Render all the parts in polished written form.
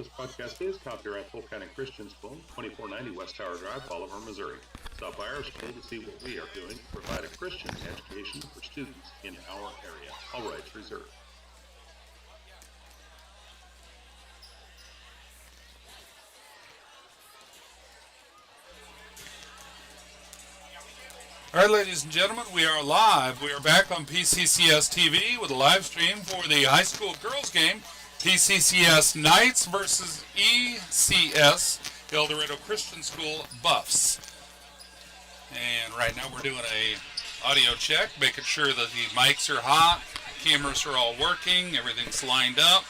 This podcast is copyright Polk County Christian School, 2490 West Tower Drive, Bolivar, Missouri. Stop by our school to see what we are doing to provide a Christian education for students in our area. All rights reserved. All right, ladies and gentlemen, we are live. We are back on PCCS TV with a live stream for the high school girls game, PCCS Knights versus ECS, El Dorado Christian School Buffs. And right now we're doing a audio check, making sure that the mics are hot, cameras are all working, everything's lined up.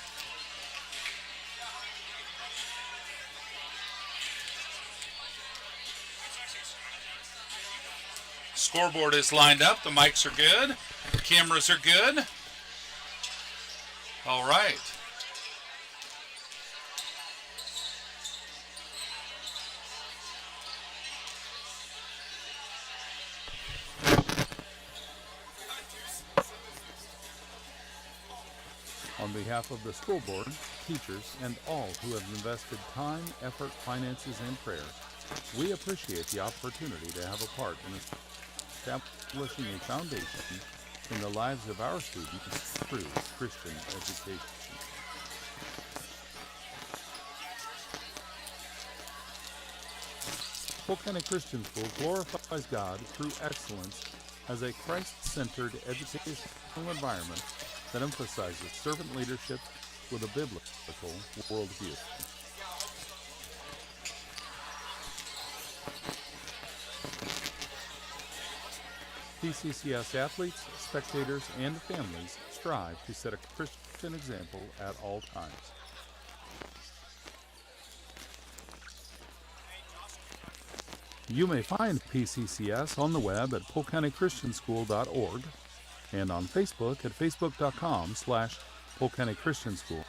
Scoreboard is lined up. The mics are good. The cameras are good. All right. On behalf of the school board, teachers, and all who have invested time, effort, finances, and prayer, we appreciate the opportunity to have a part in establishing a foundation in the lives of our students through Christian education. Polk County Christian School glorifies God through excellence as a Christ-centered educational environment that emphasizes servant leadership with a biblical worldview. PCCS athletes, spectators, and families strive to set a Christian example at all times. You may find PCCS on the web at polkcountychristianschool.org and on Facebook at facebook.com/Polk County Christian School,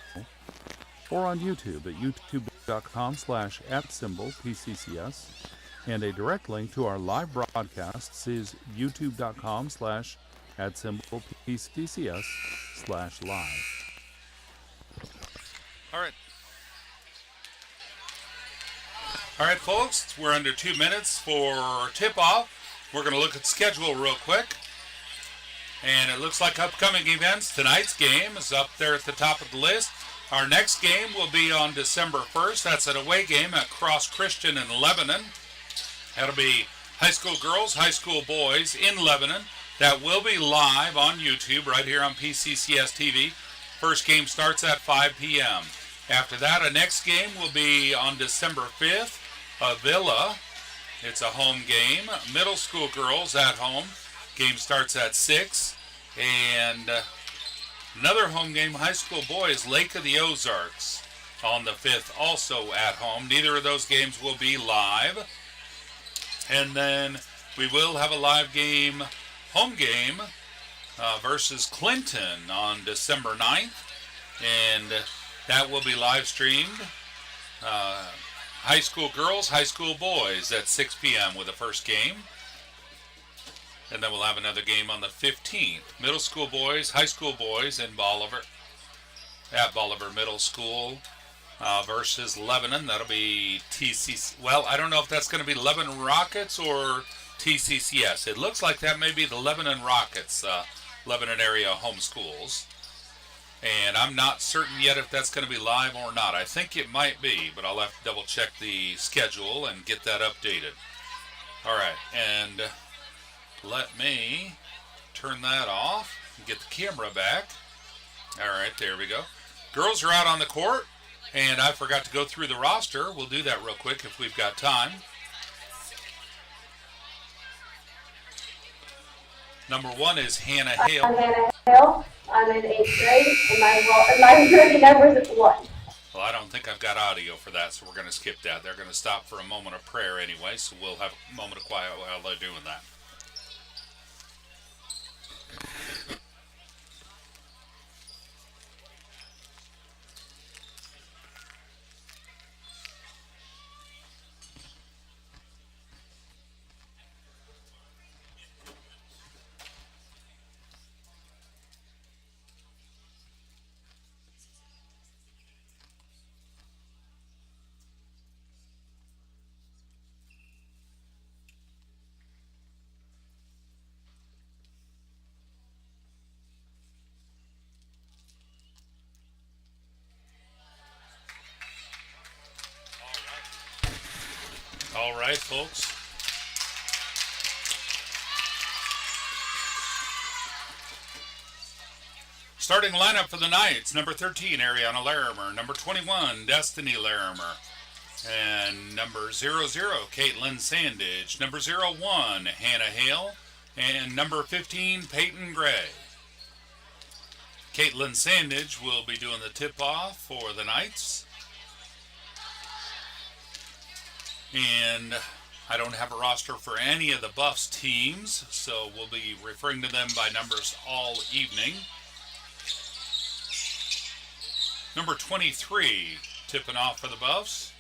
or on YouTube at youtube.com/@PCCS, and a direct link to our live broadcasts is youtube.com/PCCS/live. All right, folks, we're under 2 minutes for tip-off. We're going to look at schedule real quick. And it looks like upcoming events. Tonight's game is up there at the top of the list. Our next game will be on December 1st. That's an away game at Cross Christian in Lebanon. That'll be high school girls, high school boys in Lebanon. That will be live on YouTube right here on PCCS TV. First game starts at 5 p.m. After that, our next game will be on December 5th. Avila. It's a home game. Middle school girls at home. Game starts at 6. And another home game, high school boys, Lake of the Ozarks on the 5th, also at home. Neither of those games will be live. And then we will have a live game, home game, versus Clinton on December 9th. And that will be live streamed. High school girls, high school boys at 6 p.m. with the first game. And then we'll have another game on the 15th. Middle school boys, high school boys in Bolivar, at Bolivar Middle School versus Lebanon. That'll be TCC. Well, I don't know if that's going to be Lebanon Rockets or TCCS. It looks like that may be the Lebanon Rockets, Lebanon area home schools. And I'm not certain yet if that's going to be live or not. I think it might be, but I'll have to double check the schedule and get that updated. All right, and let me turn that off and get the camera back. All right, there we go. Girls are out on the court, and I forgot to go through the roster. We'll do that real quick if we've got time. Number 1 is Hannah Hale. I'm Hannah Hale. I'm in 8th grade, and my jersey number is 1. Well, I don't think I've got audio for that, so we're going to skip that. They're going to stop for a moment of prayer anyway, so we'll have a moment of quiet while they're doing that. right, folks. Starting lineup for the Knights, number 13, Ariana Larimer. Number 21, Destiny Larimer. And number 00, Caitlin Sandage. Number 01, Hannah Hale. And number 15, Peyton Gray. Caitlin Sandage will be doing the tip-off for the Knights. And I don't have a roster for any of the Buffs teams, so we'll be referring to them by numbers all evening. Number 23, tipping off for the Buffs.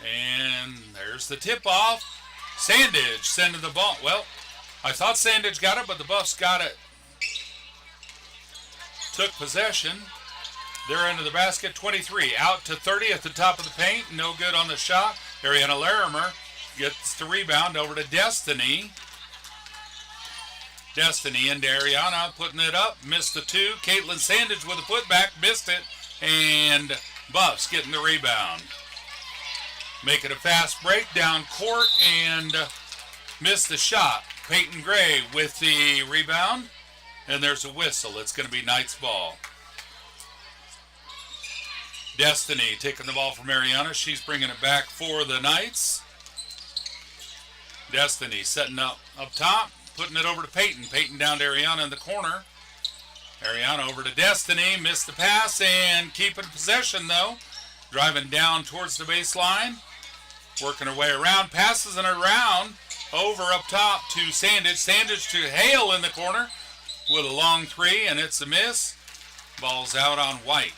And there's the tip-off. Sandage sending the ball. Well, I thought Sandage got it, but the Buffs got it. Took possession. They're into the basket. 23 out to 30 at the top of the paint. No good on the shot. Ariana Larimer gets the rebound over to Destiny. Destiny into Ariana, putting it up. Missed the two. Caitlin Sandage with a putback. Missed it. And Buffs getting the rebound. Make it a fast break down court and missed the shot. Peyton Gray with the rebound. And there's a whistle. It's going to be Knights ball. Destiny taking the ball from Ariana. She's bringing it back for the Knights. Destiny setting up top. Putting it over to Peyton. Peyton down to Ariana in the corner. Ariana over to Destiny. Missed the pass and keeping possession though. Driving down towards the baseline. Working her way around. Passes it around. Over up top to Sandage. Sandage to Hale in the corner. With a long three and it's a miss. Ball's out on White.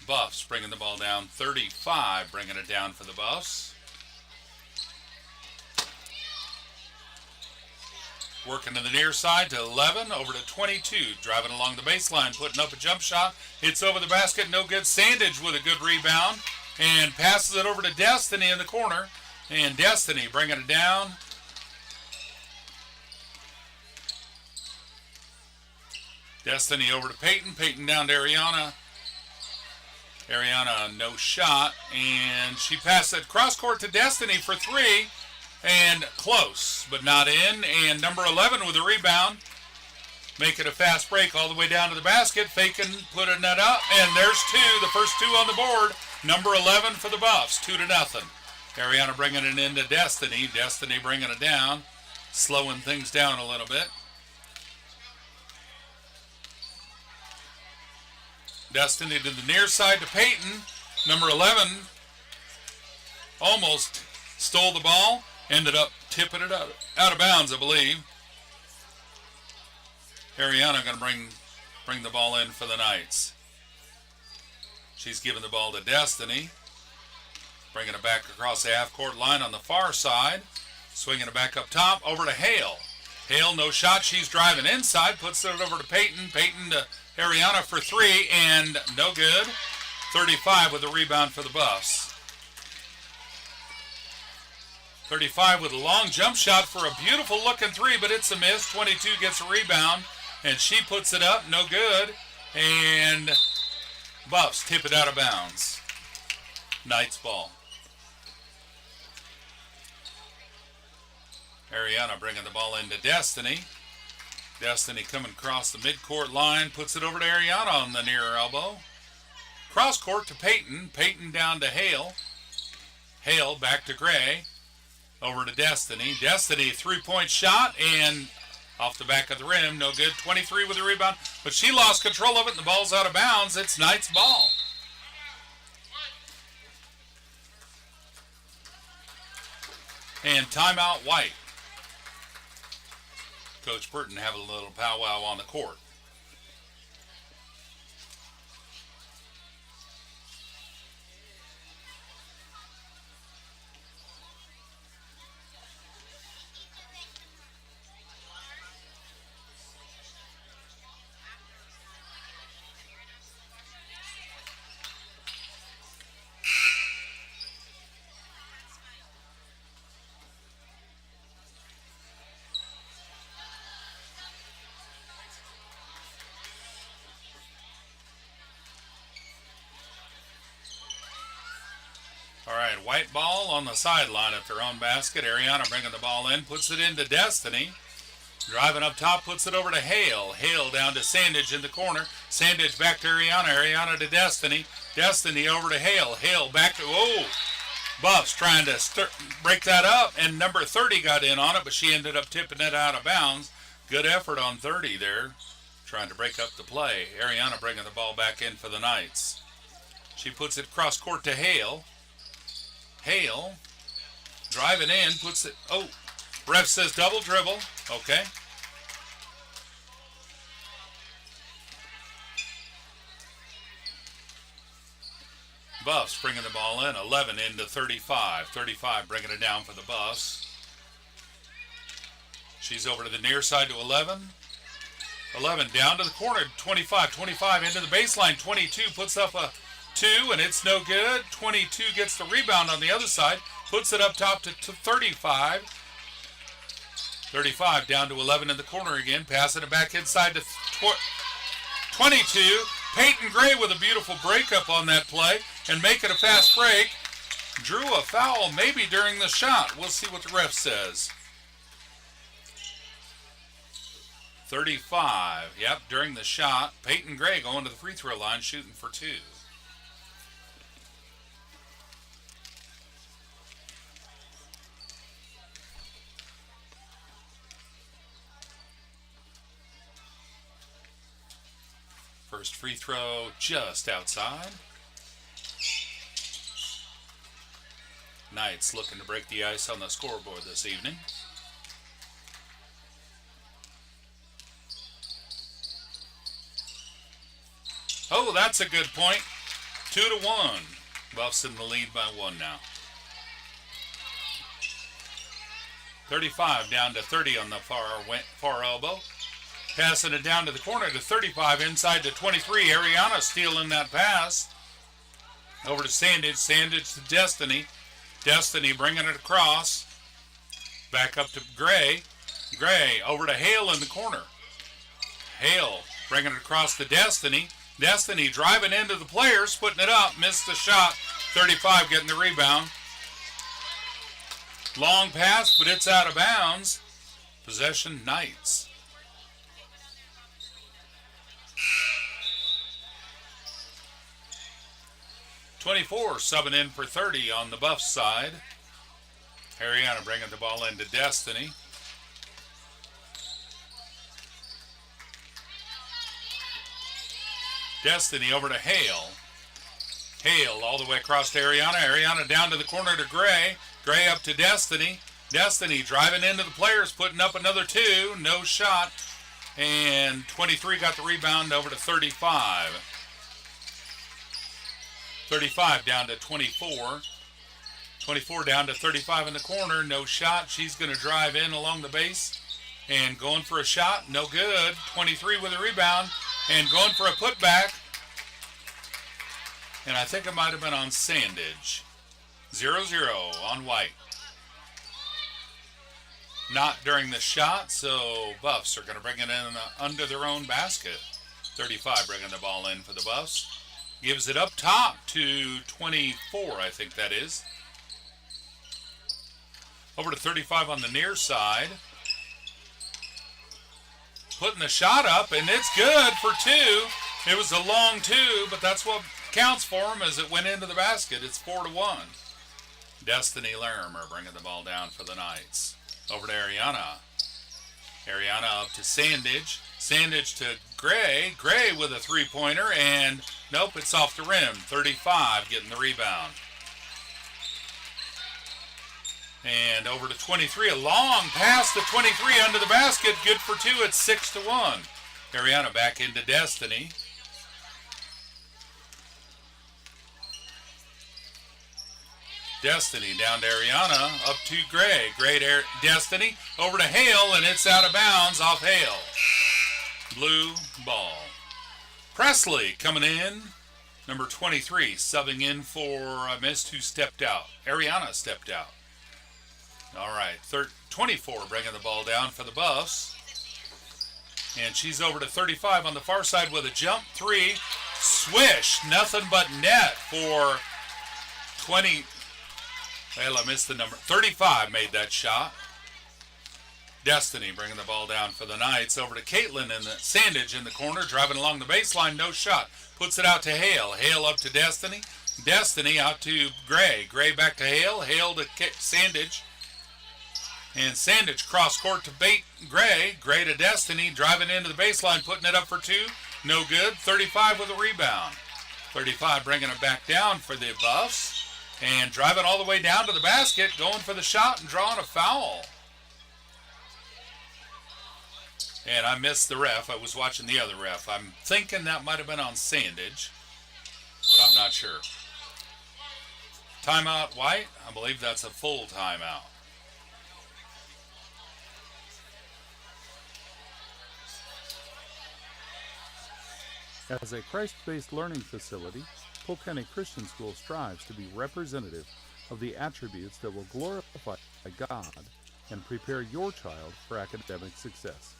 Buffs bringing the ball down. 35 bringing it down for the Buffs. Working to the near side to 11, over to 22. Driving along the baseline, putting up a jump shot. It's over the basket, no good. Sandage with a good rebound. And passes it over to Destiny in the corner. And Destiny bringing it down. Destiny over to Peyton. Peyton down to Ariana. Ariana, no shot. And she passed it cross court to Destiny for three. And close, but not in. And number 11 with a rebound. Make it a fast break all the way down to the basket. Faking, putting that up. And there's two, the first two on the board. Number 11 for the Buffs, 2-0. Ariana bringing it into Destiny. Destiny bringing it down. Slowing things down a little bit. Destiny to the near side to Peyton. Number 11 almost stole the ball. Ended up tipping it out of bounds, I believe. Ariana going to bring the ball in for the Knights. She's giving the ball to Destiny. Bringing it back across the half-court line on the far side. Swinging it back up top over to Hale. Hale, no shot. She's driving inside. Puts it over to Peyton. Peyton to Ariana for three. And no good. 35 with a rebound for the Buffs. 35 with a long jump shot for a beautiful looking three, but it's a miss. 22 gets a rebound, and she puts it up, no good. And Buffs tip it out of bounds. Knights ball. Ariana bringing the ball into Destiny. Destiny coming across the midcourt line, puts it over to Ariana on the near elbow. Cross court to Peyton. Peyton down to Hale. Hale back to Gray. Over to Destiny. Destiny, three-point shot, and off the back of the rim. No good. 23 with a rebound. But she lost control of it, and the ball's out of bounds. It's Knights ball. And timeout White. Coach Burton having a little powwow on the court. All right, white ball on the sideline at their own basket. Ariana bringing the ball in, puts it into Destiny. Driving up top, puts it over to Hale. Hale down to Sandage in the corner. Sandage back to Ariana. Ariana to Destiny. Destiny over to Hale. Hale back to, Buffs trying to break that up, and number 30 got in on it, but she ended up tipping it out of bounds. Good effort on 30 there, trying to break up the play. Ariana bringing the ball back in for the Knights. She puts it cross court to Hale. Hale driving in, puts it, ref says double dribble. Okay. Buffs bringing the ball in, 11 into 35. 35 bringing it down for the Buffs. She's over to the near side to 11. 11 down to the corner, 25. 25 into the baseline, 22 puts up a 2, and it's no good. 22 gets the rebound on the other side, puts it up top to 35. 35 down to 11 in the corner again, passing it back inside to 22. Peyton Gray with a beautiful breakup on that play and making a fast break. Drew a foul maybe during the shot. We'll see what the ref says. 35, yep, during the shot. Peyton Gray going to the free throw line, shooting for 2. First free throw just outside. Knights looking to break the ice on the scoreboard this evening. Oh, that's a good point. 2-1. Buffs in the lead by 1 now. 35 down to 30 on the far elbow. Passing it down to the corner to 35, inside to 23. Ariana stealing that pass. Over to Sandage. Sandage to Destiny. Destiny bringing it across. Back up to Gray. Gray over to Hale in the corner. Hale bringing it across to Destiny. Destiny driving into the players, putting it up. Missed the shot. 35 getting the rebound. Long pass, but it's out of bounds. Possession Knights. .24 subbing in for 30 on the Buff side. Ariana bringing the ball into Destiny. Destiny over to Hale. Hale all the way across to Ariana. Ariana down to the corner to Gray. Gray up to Destiny. Destiny driving into the players, putting up another 2. No shot. And 23 got the rebound over to 35. 35 down to 24. 24 down to 35 in the corner. No shot. She's going to drive in along the base. And going for a shot. No good. 23 with a rebound. And going for a putback. And I think it might have been on Sandage. 0-0 on White. Not during the shot, so Buffs are going to bring it in under their own basket. 35 bringing the ball in for the Buffs. Gives it up top to 24, I think that is. Over to 35 on the near side. Putting the shot up, and it's good for 2. It was a long 2, but that's what counts for them as it went into the basket. It's 4-1. Destiny Larimer bringing the ball down for the Knights. Over to Ariana. Ariana up to Sandage. Sandage to Gray. Gray with a three-pointer, and nope, it's off the rim. 35 getting the rebound. And over to 23. A long pass to 23 under the basket. Good for 2. It's 6-1. Ariana back into Destiny. Destiny down to Ariana, up to Gray. Gray to Destiny, over to Hale, and it's out of bounds off Hale. Blue ball. Presley coming in, number 23, subbing in for, I missed who stepped out. Ariana stepped out. All right, 24 bringing the ball down for the Buffs. And she's over to 35 on the far side with a jump 3. Swish, nothing but net for Well, I missed the number. 35 made that shot. Destiny bringing the ball down for the Knights. Over to Caitlin in the Sandage in the corner, driving along the baseline, no shot. Puts it out to Hale. Hale up to Destiny. Destiny out to Gray. Gray back to Hale. Hale to Sandage. And Sandage cross court to bait Gray. Gray to Destiny, driving into the baseline, putting it up for two. No good. 35 with a rebound. 35 bringing it back down for the Buffs. And driving all the way down to the basket, going for the shot and drawing a foul. And I missed the ref. I was watching the other ref. I'm thinking that might have been on Sandage, but I'm not sure. Timeout, White. I believe that's a full timeout. As a Christ-based learning facility, Polk County Christian School strives to be representative of the attributes that will glorify God and prepare your child for academic success.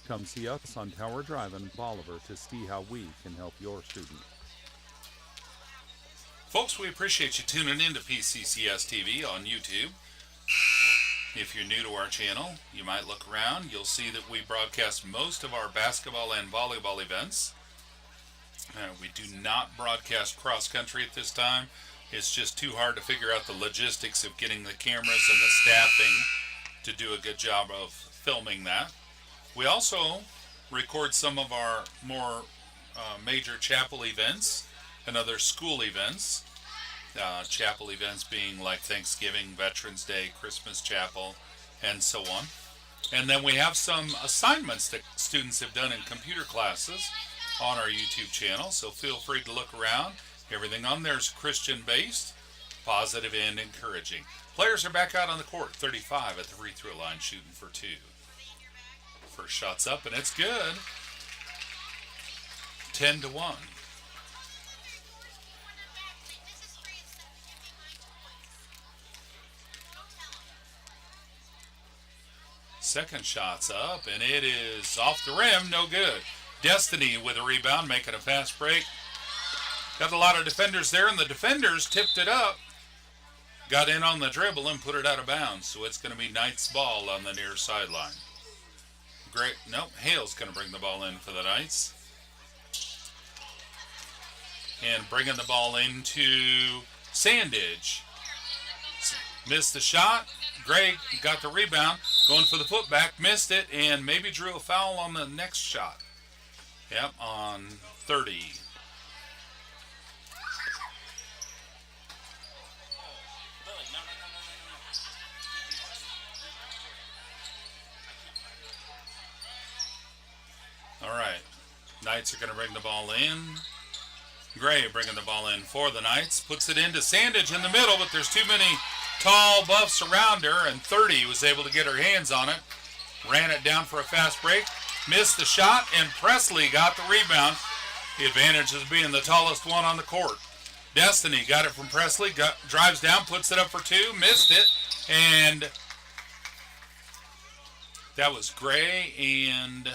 Come see us on Tower Drive in Bolivar to see how we can help your student. Folks, we appreciate you tuning in to PCCS TV on YouTube. If you're new to our channel, you might look around. You'll see that we broadcast most of our basketball and volleyball events. We do not broadcast cross-country at this time. It's just too hard to figure out the logistics of getting the cameras and the staffing to do a good job of filming that. We also record some of our more major chapel events and other school events. Chapel events being like Thanksgiving, Veterans Day, Christmas Chapel, and so on. And then we have some assignments that students have done in computer classes on our YouTube channel, so feel free to look around. Everything on there is Christian-based, positive, and encouraging. Players are back out on the court. 35 at the free throw line, shooting for two. First shot's up, and it's good. 10-1. Second shot's up, and it is off the rim, no good. Destiny with a rebound, making a fast break. Got a lot of defenders there, and the defenders tipped it up. Got in on the dribble and put it out of bounds, so it's going to be Knights ball on the near sideline. Great. Nope, Hale's going to bring the ball in for the Knights. And bringing the ball into Sandage. Missed the shot. Gray got the rebound, going for the putback, missed it, and maybe drew a foul on the next shot. Yep, on 30. All right, Knights are going to bring the ball in. Gray bringing the ball in for the Knights. Puts it into Sandage in the middle, but there's too many tall Buffs around her, and 30 was able to get her hands on it. Ran it down for a fast break. Missed the shot, and Presley got the rebound. The advantage is being the tallest one on the court. Destiny got it from Presley, drives down, puts it up for two, missed it, and that was Gray and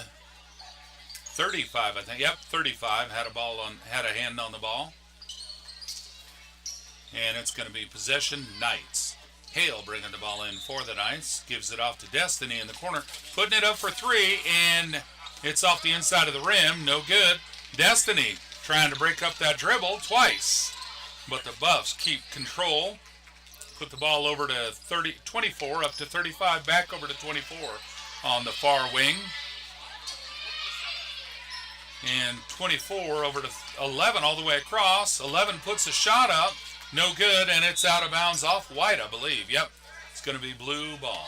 35, I think. Yep, 35 had a hand on the ball. And it's going to be possession Knights. Hale bringing the ball in for the Knights. Gives it off to Destiny in the corner. Putting it up for three, and it's off the inside of the rim. No good. Destiny trying to break up that dribble twice. But the Buffs keep control. Put the ball over to 24, up to 35, back over to 24 on the far wing. And 24 over to 11 all the way across. 11 puts a shot up. No good, and it's out of bounds off White, I believe. Yep, it's going to be blue ball.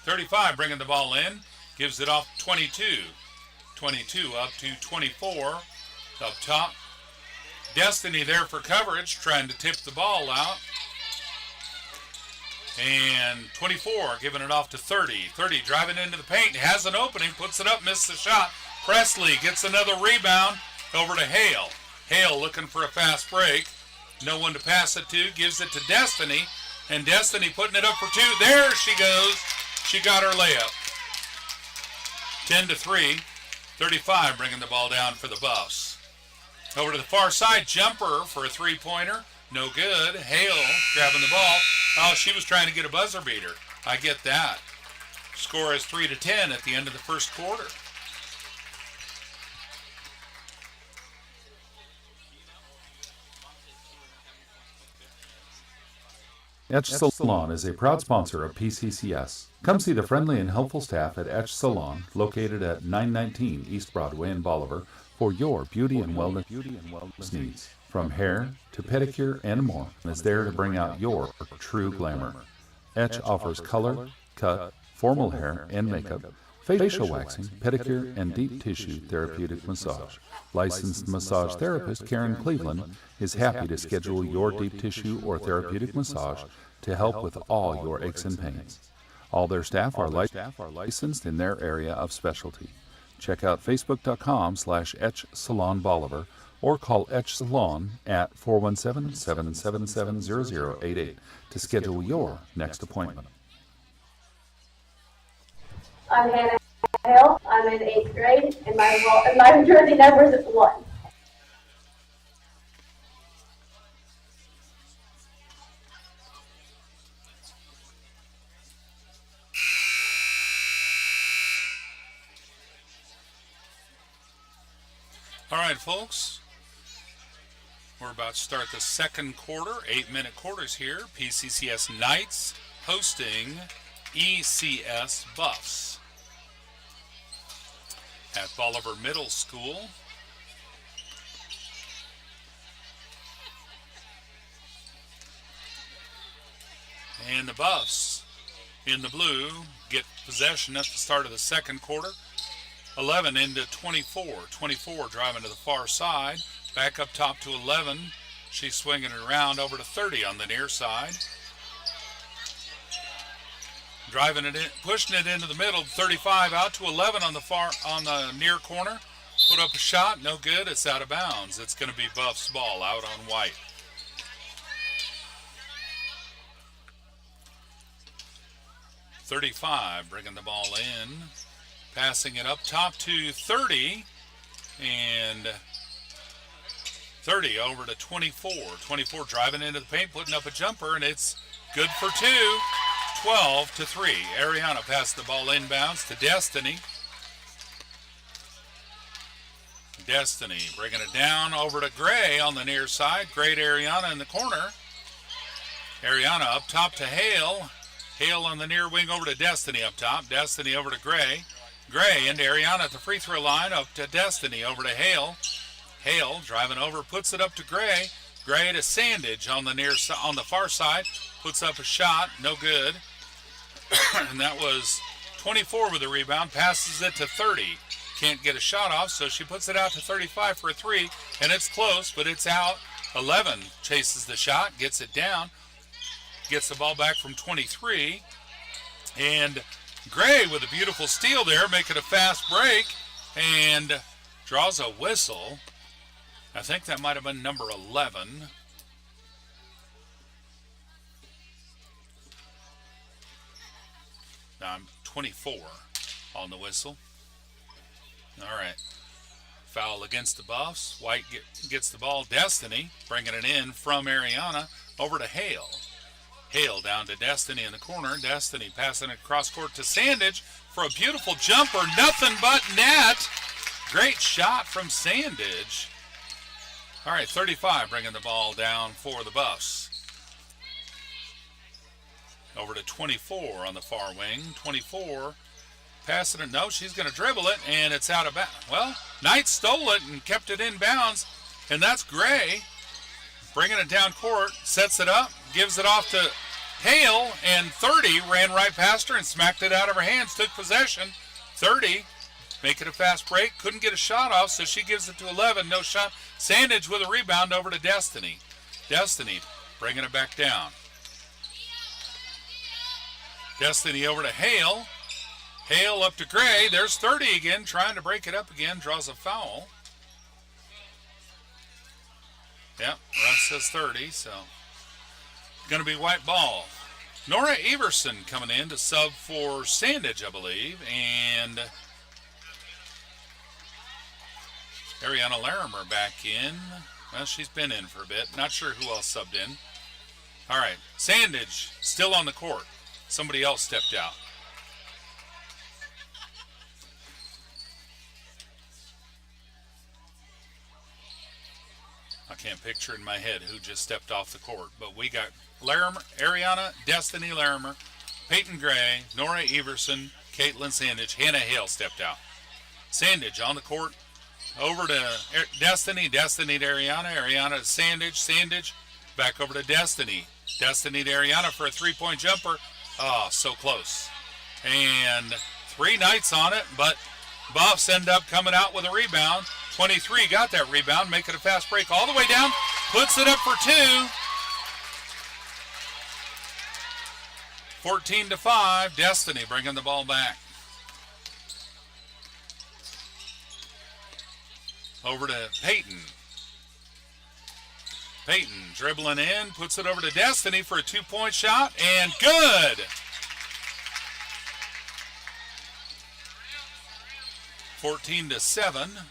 .35 bringing the ball in. Gives it off 22. 22 up to 24 up top. Destiny there for coverage, trying to tip the ball out. And 24 giving it off to 30. 30 driving into the paint. Has an opening. Puts it up. Missed the shot. Presley gets another rebound over to Hale. Hale looking for a fast break. No one to pass it to. Gives it to Destiny. And Destiny putting it up for two. There she goes. She got her layup. 10-3. 35 bringing the ball down for the Buffs. Over to the far side, jumper for a three-pointer. No good. Hale grabbing the ball. Oh, she was trying to get a buzzer beater. I get that. Score is 3-10 at the end of the first quarter. Etch Salon is a proud sponsor of PCCS. Come see the friendly and helpful staff at Etch Salon, located at 919 East Broadway in Bolivar, for your beauty and wellness needs. From hair to pedicure and more, is there to bring out your true glamour. Etch offers color, cut, formal hair and makeup, facial waxing, pedicure, and deep tissue therapeutic massage. Licensed massage therapist Karen Cleveland is happy to schedule your deep tissue or therapeutic massage to help with all your aches and pains. All their staff are licensed in their area of specialty. Check out facebook.com/Etch Salon Bolivar or call Etch Salon at 417-777-0088 to schedule your next appointment. I'm Hannah Hale. I'm in 8th grade, and my jersey number is 1. All right, folks. We're about to start the second quarter, 8-minute quarters here. PCCS Knights hosting ECS Buffs at Bolivar Middle School. And the Buffs in the blue get possession at the start of the second quarter. 11 into 24. 24 driving to the far side. Back up top to 11. She's swinging it around over to 30 on the near side. Driving it in, pushing it into the middle. 35 out to 11 on the near corner. Put up a shot, no good. It's out of bounds. It's going to be Buff's ball out on white. .35 bringing the ball in. Passing it up top to 30, and 30 over to 24. 24 driving into the paint, putting up a jumper, and it's good for 2. 12-3. Ariana passed the ball inbounds to Destiny. Destiny bringing it down over to Gray on the near side. Gray to Ariana in the corner. Ariana up top to Hale. Hale on the near wing over to Destiny up top. Destiny over to Gray. Gray into Ariana at the free throw line, up to Destiny, over to Hale. Hale driving over, puts it up to Gray. Gray to Sandage on the far side, puts up a shot, no good. And that was 24 with the rebound, passes it to 30. Can't get a shot off, so she puts it out to 35 for a 3, and it's close, but it's out. 11 chases the shot, gets it down, gets the ball back from 23, and Gray with a beautiful steal there, making a fast break, and draws a whistle. I think that might have been number 11. No, I'm 24 on the whistle. All right. Foul against the Buffs. White gets the ball. Destiny bringing it in from Ariana over to Hale. Hale down to Destiny in the corner. Destiny passing it cross court to Sandage for a beautiful jumper. Nothing but net. Great shot from Sandage. All right, 35 bringing the ball down for the Buffs. Over to 24 on the far wing. 24 passing it. No, she's going to dribble it, and it's out of bounds. Well, Knight stole it and kept it in bounds, and that's Gray. Bringing it down court, sets it up, gives it off to Hale, and 30 ran right past her and smacked it out of her hands, took possession. 30, making a fast break, couldn't get a shot off, so she gives it to 11, no shot. Sandage with a rebound over to Destiny. Destiny bringing it back down. Destiny over to Hale. Hale up to Gray. There's 30 again, trying to break it up again, draws a foul. Yep, ref says 30, so going to be white ball. Nora Everson coming in to sub for Sandage, I believe, and Ariana Larimer back in. Well, she's been in for a bit. Not sure who else subbed in. All right, Sandage still on the court. Somebody else stepped out. I can't picture in my head who just stepped off the court, but we got Larimer, Ariana, Destiny Larimer, Peyton Gray, Nora Everson, Caitlin Sandage, Hannah Hale stepped out. Sandage on the court, over to Destiny, Destiny to Ariana, Ariana to Sandage, Sandage back over to Destiny, Destiny to Ariana for a three-point jumper. Oh, so close. And 3 Knights on it, but Buffs end up coming out with a rebound. 23 got that rebound, making a fast break all the way down, puts it up for 2. 14-5, Destiny bringing the ball back. Over to Peyton. Peyton dribbling in, puts it over to Destiny for a 2-point shot, and good! 14-7.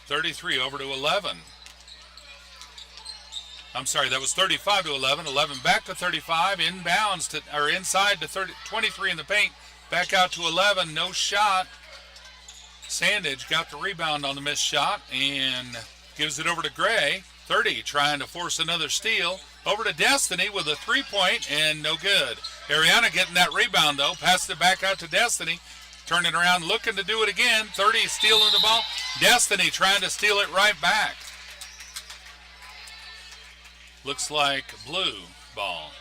33 over to 11. I'm sorry, that was 35 to 11. 11 back to 35. Inbounds to, or inside to 23 in the paint. Back out to 11. No shot. Sandage got the rebound on the missed shot and gives it over to Gray. 30 trying to force another steal. Over to Destiny with a 3-point and no good. Ariana getting that rebound though. Passed it back out to Destiny. Turning around, looking to do it again. 30 stealing the ball. Destiny trying to steal it right back. Looks like blue ball.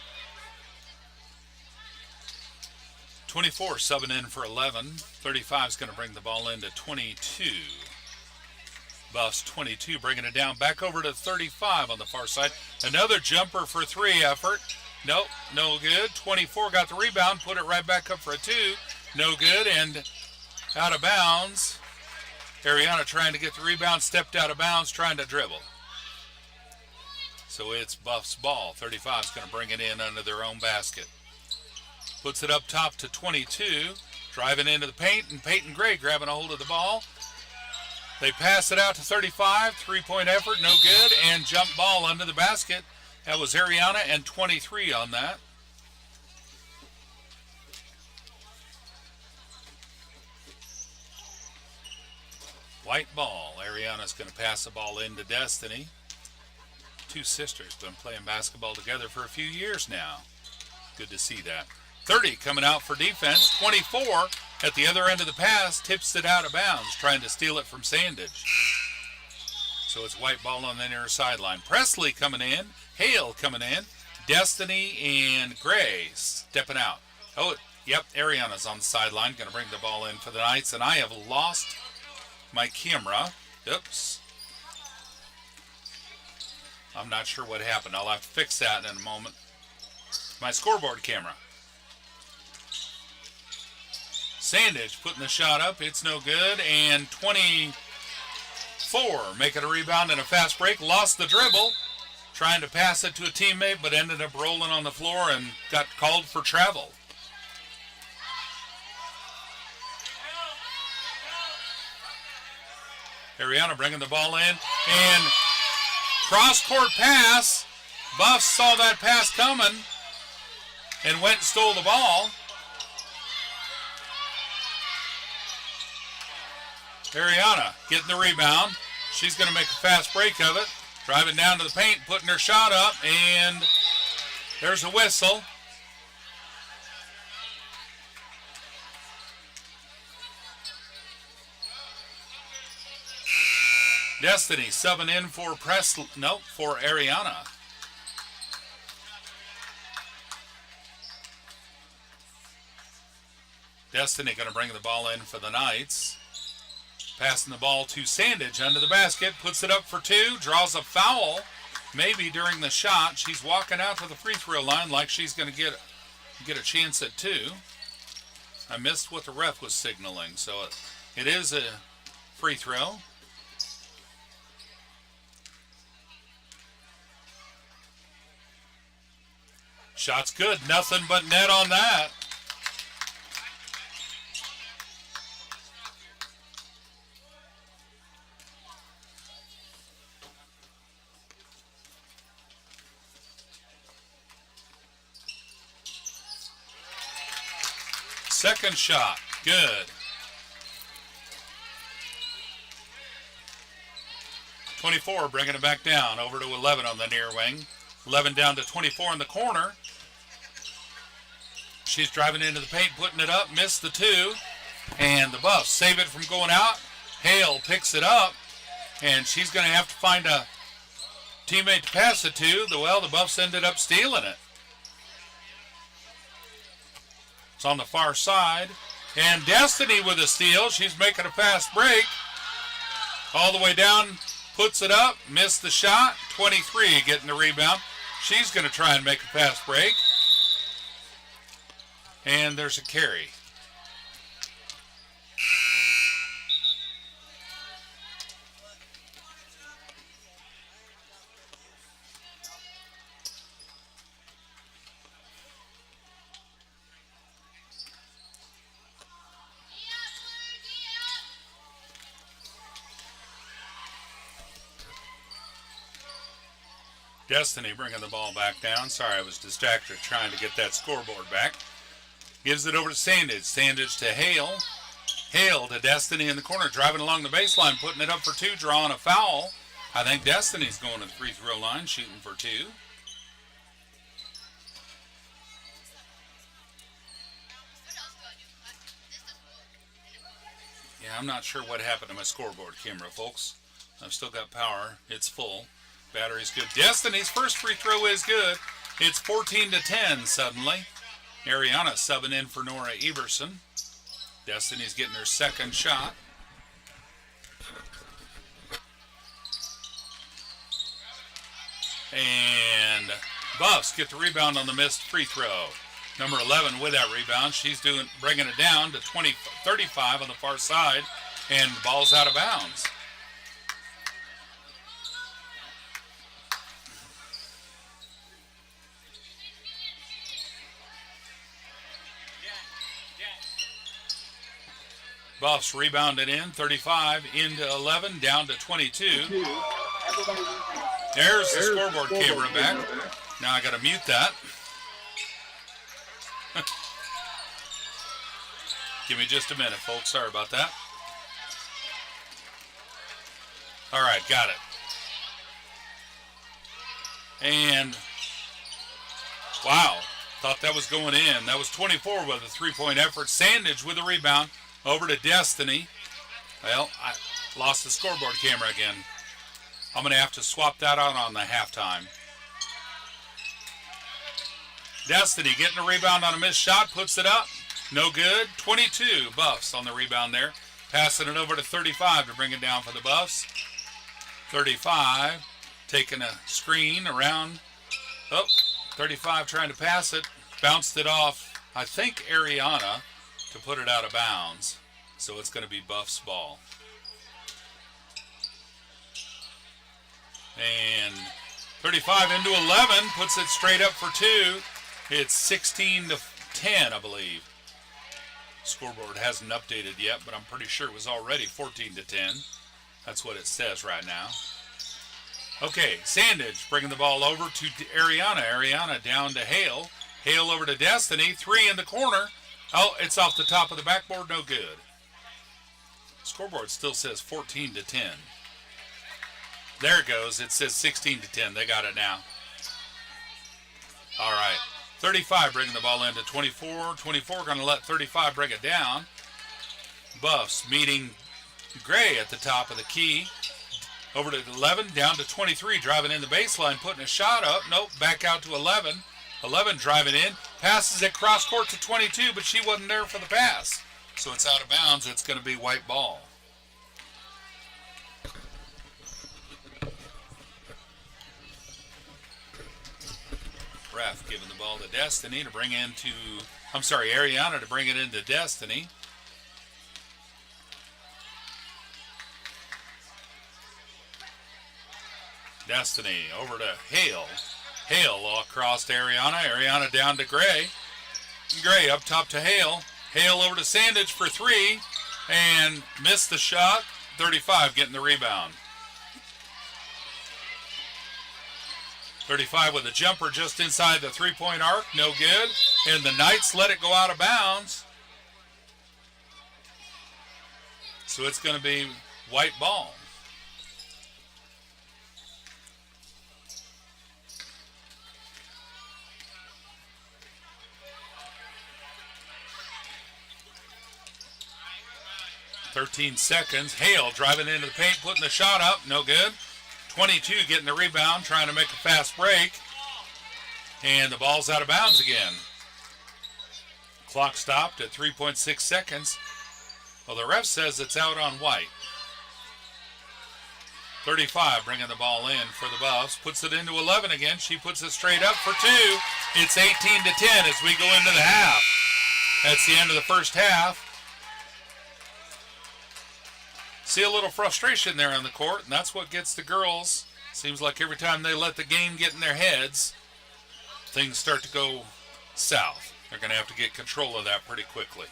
24 subbing in for 11. 35 is going to bring the ball into 22. Buffs 22 bringing it down back over to 35 on the far side. Another jumper for 3 effort. Nope, no good. 24 got the rebound, put it right back up for a 2. No good, and out of bounds. Ariana trying to get the rebound, stepped out of bounds, trying to dribble. So it's Buff's ball. 35 is going to bring it in under their own basket. Puts it up top to 22, driving into the paint, and Peyton Gray grabbing a hold of the ball. They pass it out to 35, 3-point effort, no good, and jump ball under the basket. That was Ariana and 23 on that. White ball. Ariana's going to pass the ball into Destiny. 2 sisters been playing basketball together for a few years now. Good to see that. 30 coming out for defense. 24 at the other end of the pass, tips it out of bounds, trying to steal it from Sandage. So it's white ball on the near sideline. Presley coming in. Hale coming in. Destiny and Gray stepping out. Oh, yep, Ariana's on the sideline, going to bring the ball in for the Knights, and I have lost my camera. Oops. I'm not sure what happened. I'll have to fix that in a moment. My scoreboard camera. Sandage putting the shot up. It's no good. And 24 making a rebound and a fast break. Lost the dribble. Trying to pass it to a teammate, but ended up rolling on the floor and got called for travel. Ariana bringing the ball in, and cross-court pass. Buffs saw that pass coming and went and stole the ball. Ariana getting the rebound. She's going to make a fast break of it. Driving down to the paint, putting her shot up, and there's a whistle. Destiny subbing in for for Ariana. Destiny going to bring the ball in for the Knights. Passing the ball to Sandage under the basket, puts it up for 2, draws a foul. Maybe during the shot, she's walking out to the free throw line like she's going to get a chance at 2. I missed what the ref was signaling, so it is a free throw. Shot's good, nothing but net on that. second shot. Good. 24, bringing it back down over to 11 on the near wing. 11 down to 24 in the corner. She's driving into the paint, putting it up, missed the 2. And the Buffs save it from going out. Hale picks it up, and she's going to have to find a teammate to pass it to. Well, the Buffs ended up stealing it. It's on the far side. And Destiny with a steal. She's making a fast break. All the way down, puts it up, missed the shot. 23 getting the rebound. She's going to try and make a fast break. And there's a carry. Destiny bringing the ball back down. Sorry, I was distracted trying to get that scoreboard back. Gives it over to Sandage. Sandage to Hale. Hale to Destiny in the corner, driving along the baseline, putting it up for 2, drawing a foul. I think Destiny's going to the free throw line, shooting for 2. Yeah, I'm not sure what happened to my scoreboard camera, folks. I've still got power. It's full. Battery's good. Destiny's first free throw is good. It's 14-10 suddenly. Ariana subbing in for Nora Everson. Destiny's getting her second shot. And Buffs get the rebound on the missed free throw. Number 11 with that rebound. She's bringing it down to 35 on the far side. And the ball's out of bounds. Buffs rebounded in, 35 into 11, down to 22. There's the scoreboard camera back. Now I got to mute that. Give me just a minute, folks. Sorry about that. All right, got it. And, wow, thought that was going in. That was 24 with a three-point effort. Sandage with a rebound. Over to Destiny. Well, I lost the scoreboard camera again. I'm going to have to swap that out on the halftime. Destiny getting a rebound on a missed shot. Puts it up. No good. 22 Buffs on the rebound there. Passing it over to 35 to bring it down for the Buffs. 35 taking a screen around. Oh, 35 trying to pass it. Bounced it off, I think, Ariana, to put it out of bounds. So it's going to be Buff's ball. And 35 into 11, puts it straight up for 2. It's 16-10, I believe. Scoreboard hasn't updated yet, but I'm pretty sure it was already 14-10. That's what it says right now. Okay, Sandage bringing the ball over to Ariana. Ariana down to Hale. Hale over to Destiny. 3 in the corner. Oh, it's off the top of the backboard. No good. Scoreboard still says 14-10. There it goes. It says 16-10. They got it now. All right. 35 bringing the ball into 24. 24 going to let 35 bring it down. Buffs meeting Gray at the top of the key. Over to 11, down to 23, driving in the baseline, putting a shot up. Nope, back out to 11. 11 driving in, passes it cross court to 22, but she wasn't there for the pass. So it's out of bounds. It's going to be white ball. Ref giving the ball to Destiny to bring into, Ariana to bring it into Destiny. Destiny over to Hale. Hale across to Ariana. Ariana down to Gray. Gray up top to Hale. Hale over to Sandage for 3. And missed the shot. 35 getting the rebound. 35 with a jumper just inside the three-point arc. No good. And the Knights let it go out of bounds. so it's going to be white ball. .13 Hale driving into the paint, putting the shot up, no good. 22 getting the rebound, trying to make a fast break. And the ball's out of bounds again. Clock stopped at 3.6 seconds. Well, the ref says it's out on white. 35 bringing the ball in for the Buffs. Puts it into 11 again. She puts it straight up for two. It's 18-10 as we go into the half. That's the end of the first half. See a little frustration there on the court, and that's what gets the girls. Seems like every time they let the game get in their heads, things start to go south. They're going to have to get control of that pretty quickly.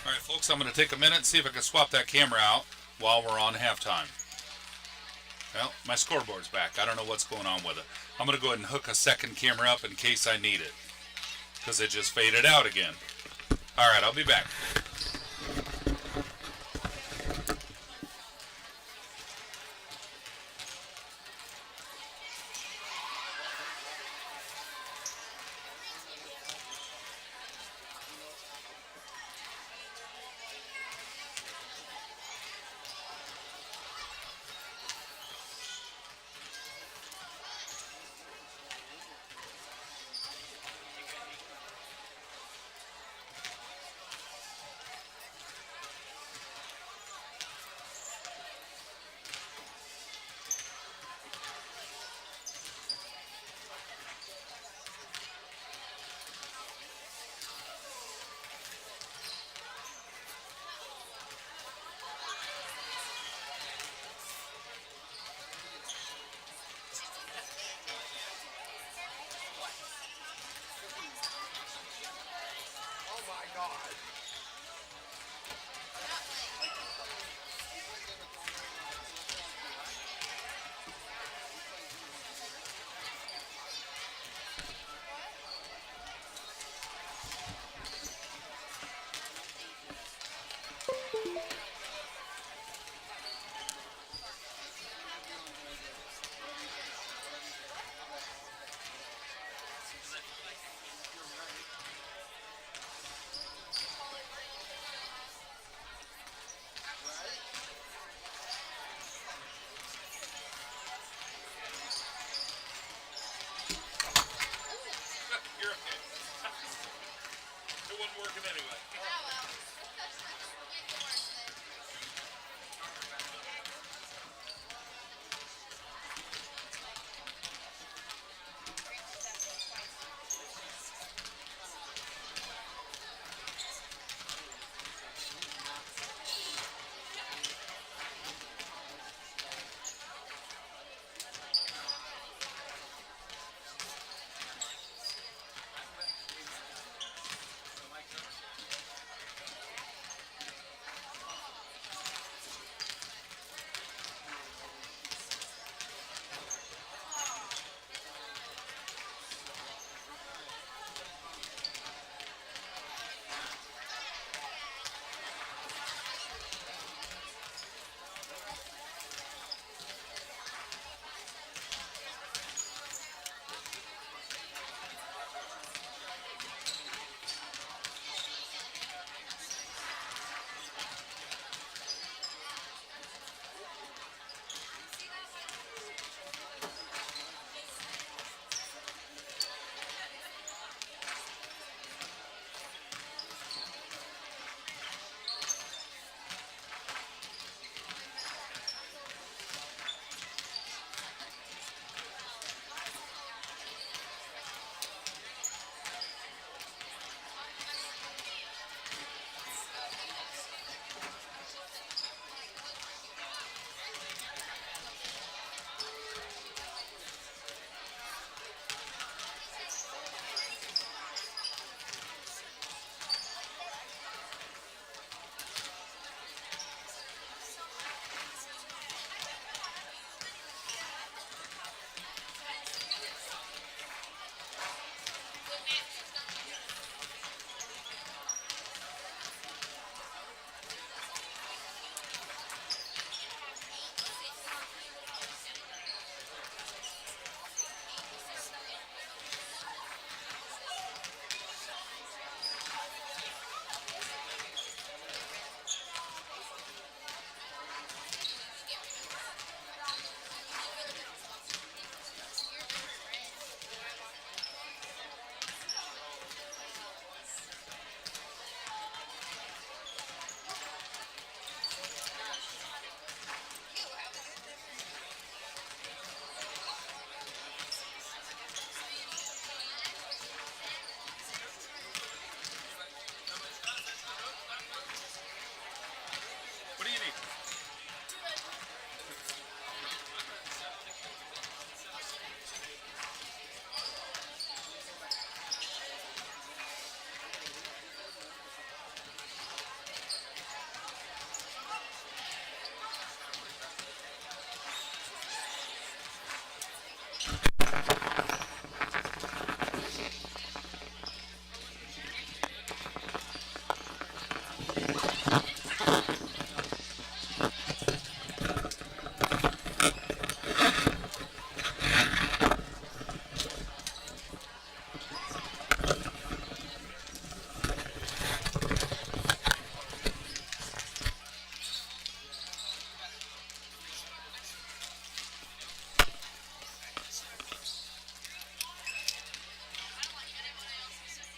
All right, folks, I'm going to take a minute and see if I can swap that camera out while we're on halftime. Well, my scoreboard's back. I don't know what's going on with it. I'm going to go ahead and hook a second camera up in case I need it, because it just faded out again. All right, I'll be back.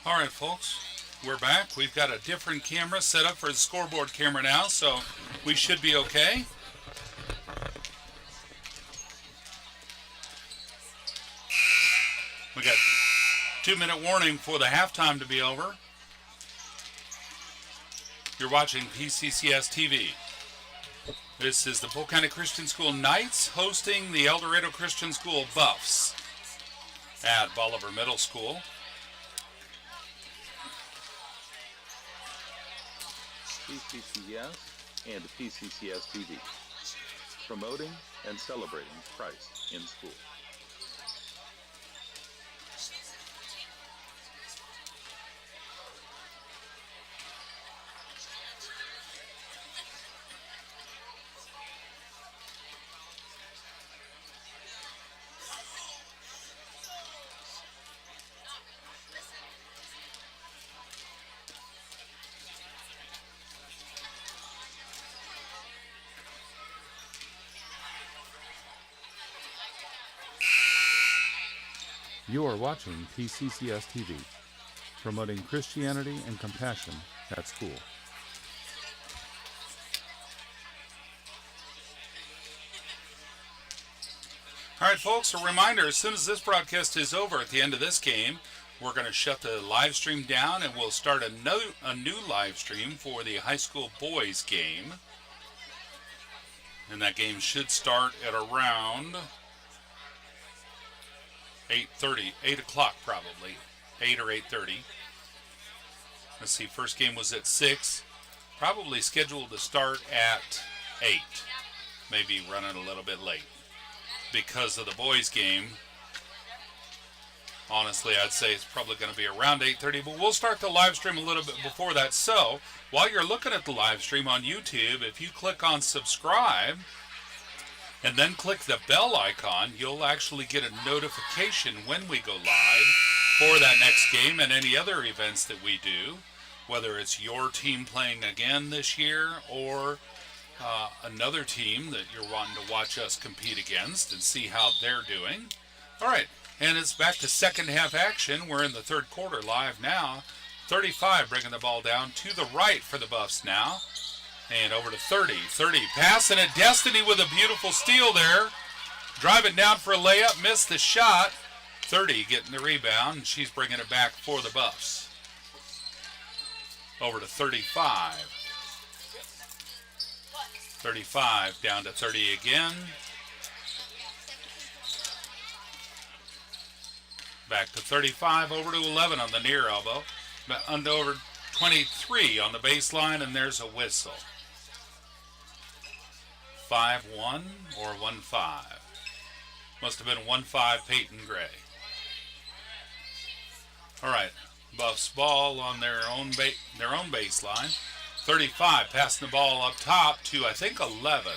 All right, folks, we're back. We've got a different camera set up for the scoreboard camera now, so we should be okay. We got 2-minute warning for the halftime to be over. You're watching PCCS TV. This is the Polk County Christian School Knights hosting the El Dorado Christian School Buffs at Bolivar Middle School. PCCS and PCCS TV, promoting and celebrating Christ in school. You are watching PCCS TV, promoting Christianity and compassion at school. All right, folks, a reminder, as soon as this broadcast is over at the end of this game, we're going to shut the live stream down and we'll start a new live stream for the high school boys game. And that game should start at around 8:30, 8 o'clock probably, 8 or 8:30. Let's see, first game was at 6, probably scheduled to start at 8, maybe running a little bit late. Because of the boys game, honestly, I'd say it's probably going to be around 8:30, but we'll start the live stream a little bit before that. So, while you're looking at the live stream on YouTube, if you click on subscribe, and then click the bell icon, you'll actually get a notification when we go live for that next game and any other events that we do, whether it's your team playing again this year or another team that you're wanting to watch us compete against and see how they're doing. All right, and it's back to second half action. We're in the third quarter live now. 35 bringing the ball down to the right for the Buffs now. And over to 30. 30 passing it. Destiny with a beautiful steal there. Driving down for a layup. Missed the shot. 30 getting the rebound. And she's bringing it back for the Buffs. Over to 35. 35 down to 30 again. Back to 35. Over to 11 on the near elbow. Over 23 on the baseline. And there's a whistle. 5-1 or 1-5. Must have been 1-5 Peyton Gray. All right, Buffs ball on their own baseline. 35 passing the ball up top to I think 11.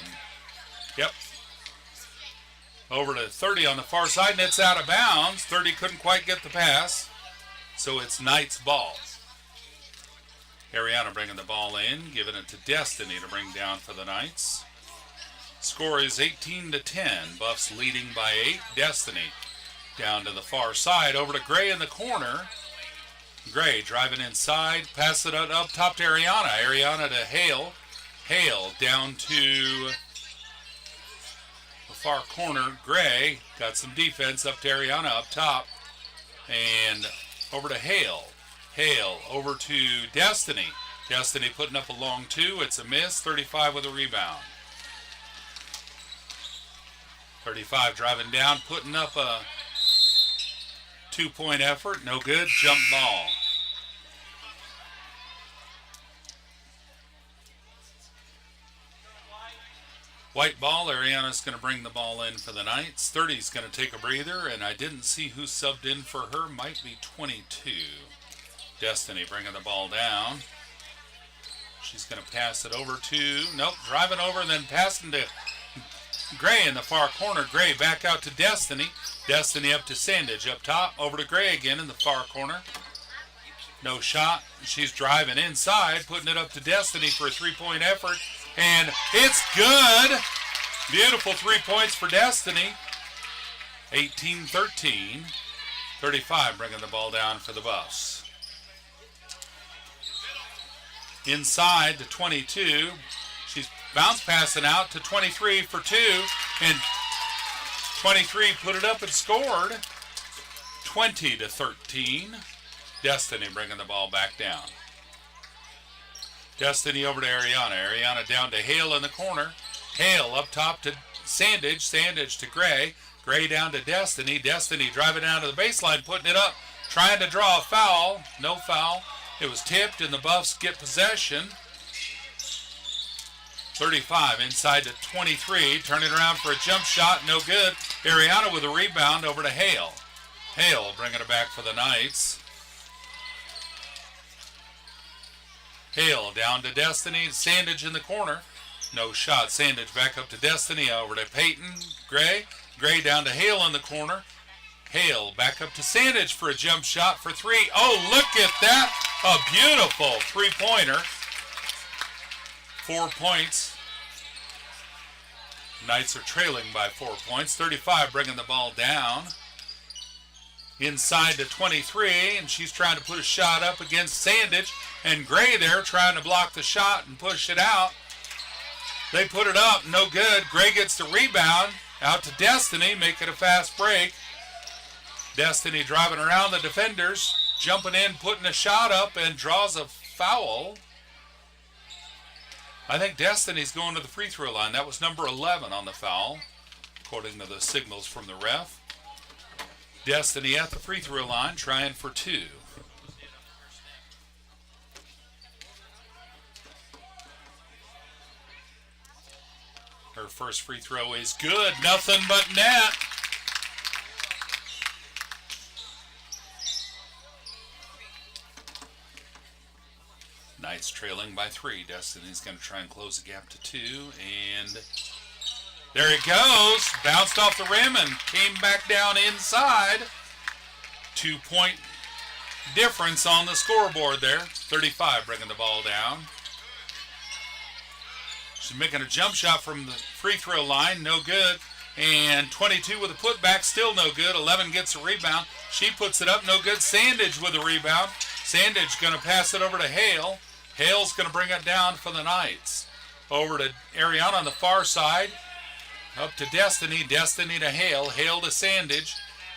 Yep. Over to 30 on the far side, and it's out of bounds. 30 couldn't quite get the pass, so it's Knights ball. Ariana bringing the ball in, giving it to Destiny to bring down for the Knights. Score is 18-10. Buffs leading by 8. Destiny down to the far side. Over to Gray in the corner. Gray driving inside. Pass it up top to Ariana. Ariana to Hale. Hale down to the far corner. Gray got some defense up to Ariana up top. And over to Hale. Hale over to Destiny. Destiny putting up a long 2. It's a miss. 35 with a rebound. 35 driving down, putting up a 2-point effort. No good. Jump ball. White ball. Ariana's going to bring the ball in for the Knights. 30's going to take a breather, and I didn't see who subbed in for her. Might be 22. Destiny bringing the ball down. She's going to pass it over to, nope, driving over and then passing to Gray in the far corner. Gray back out to Destiny. Destiny up to Sandage up top. Over to Gray again in the far corner. No shot. She's driving inside, putting it up to Destiny for a 3-point effort. And it's good. Beautiful 3 points for Destiny. 18-13. 35 bringing the ball down for the Buffs. inside to 22. She's bounce passing out to 23 for 2, and 23 put it up and scored. 20-13. Destiny bringing the ball back down. Destiny over to Ariana. Ariana down to Hale in the corner. Hale up top to Sandage. Sandage to Gray. Gray down to Destiny. Destiny driving down to the baseline, putting it up, trying to draw a foul. No foul. It was tipped, and the Buffs get possession. 35 inside to 23. Turning around for a jump shot. No good. Ariana with a rebound over to Hale. Hale bringing it back for the Knights. Hale down to Destiny. Sandage in the corner. No shot. Sandage back up to Destiny. Over to Peyton. Gray. Gray down to Hale in the corner. Hale back up to Sandage for a jump shot for 3. Oh, look at that. A beautiful three-pointer. 4 points. Knights are trailing by 4 points. 35 bringing the ball down. Inside to 23, and she's trying to put a shot up against Sandage. And Gray there trying to block the shot and push it out. They put it up, no good. Gray gets the rebound. Out to Destiny, make it a fast break. Destiny driving around the defenders, jumping in, putting a shot up, and draws a foul. I think Destiny's going to the free throw line. That was number 11 on the foul, according to the signals from the ref. Destiny at the free throw line, trying for 2. Her first free throw is good. Nothing but net. Knights trailing by 3. Destiny's going to try and close the gap to 2. And there it goes. Bounced off the rim and came back down inside. 2-point difference on the scoreboard there. 35 bringing the ball down. She's making a jump shot from the free throw line. No good. And 22 with a putback. Still no good. 11 gets a rebound. She puts it up. No good. Sandage with a rebound. Sandage going to pass it over to Hale. Hale's going to bring it down for the Knights. Over to Ariana on the far side. Up to Destiny. Destiny to Hale. Hale to Sandage.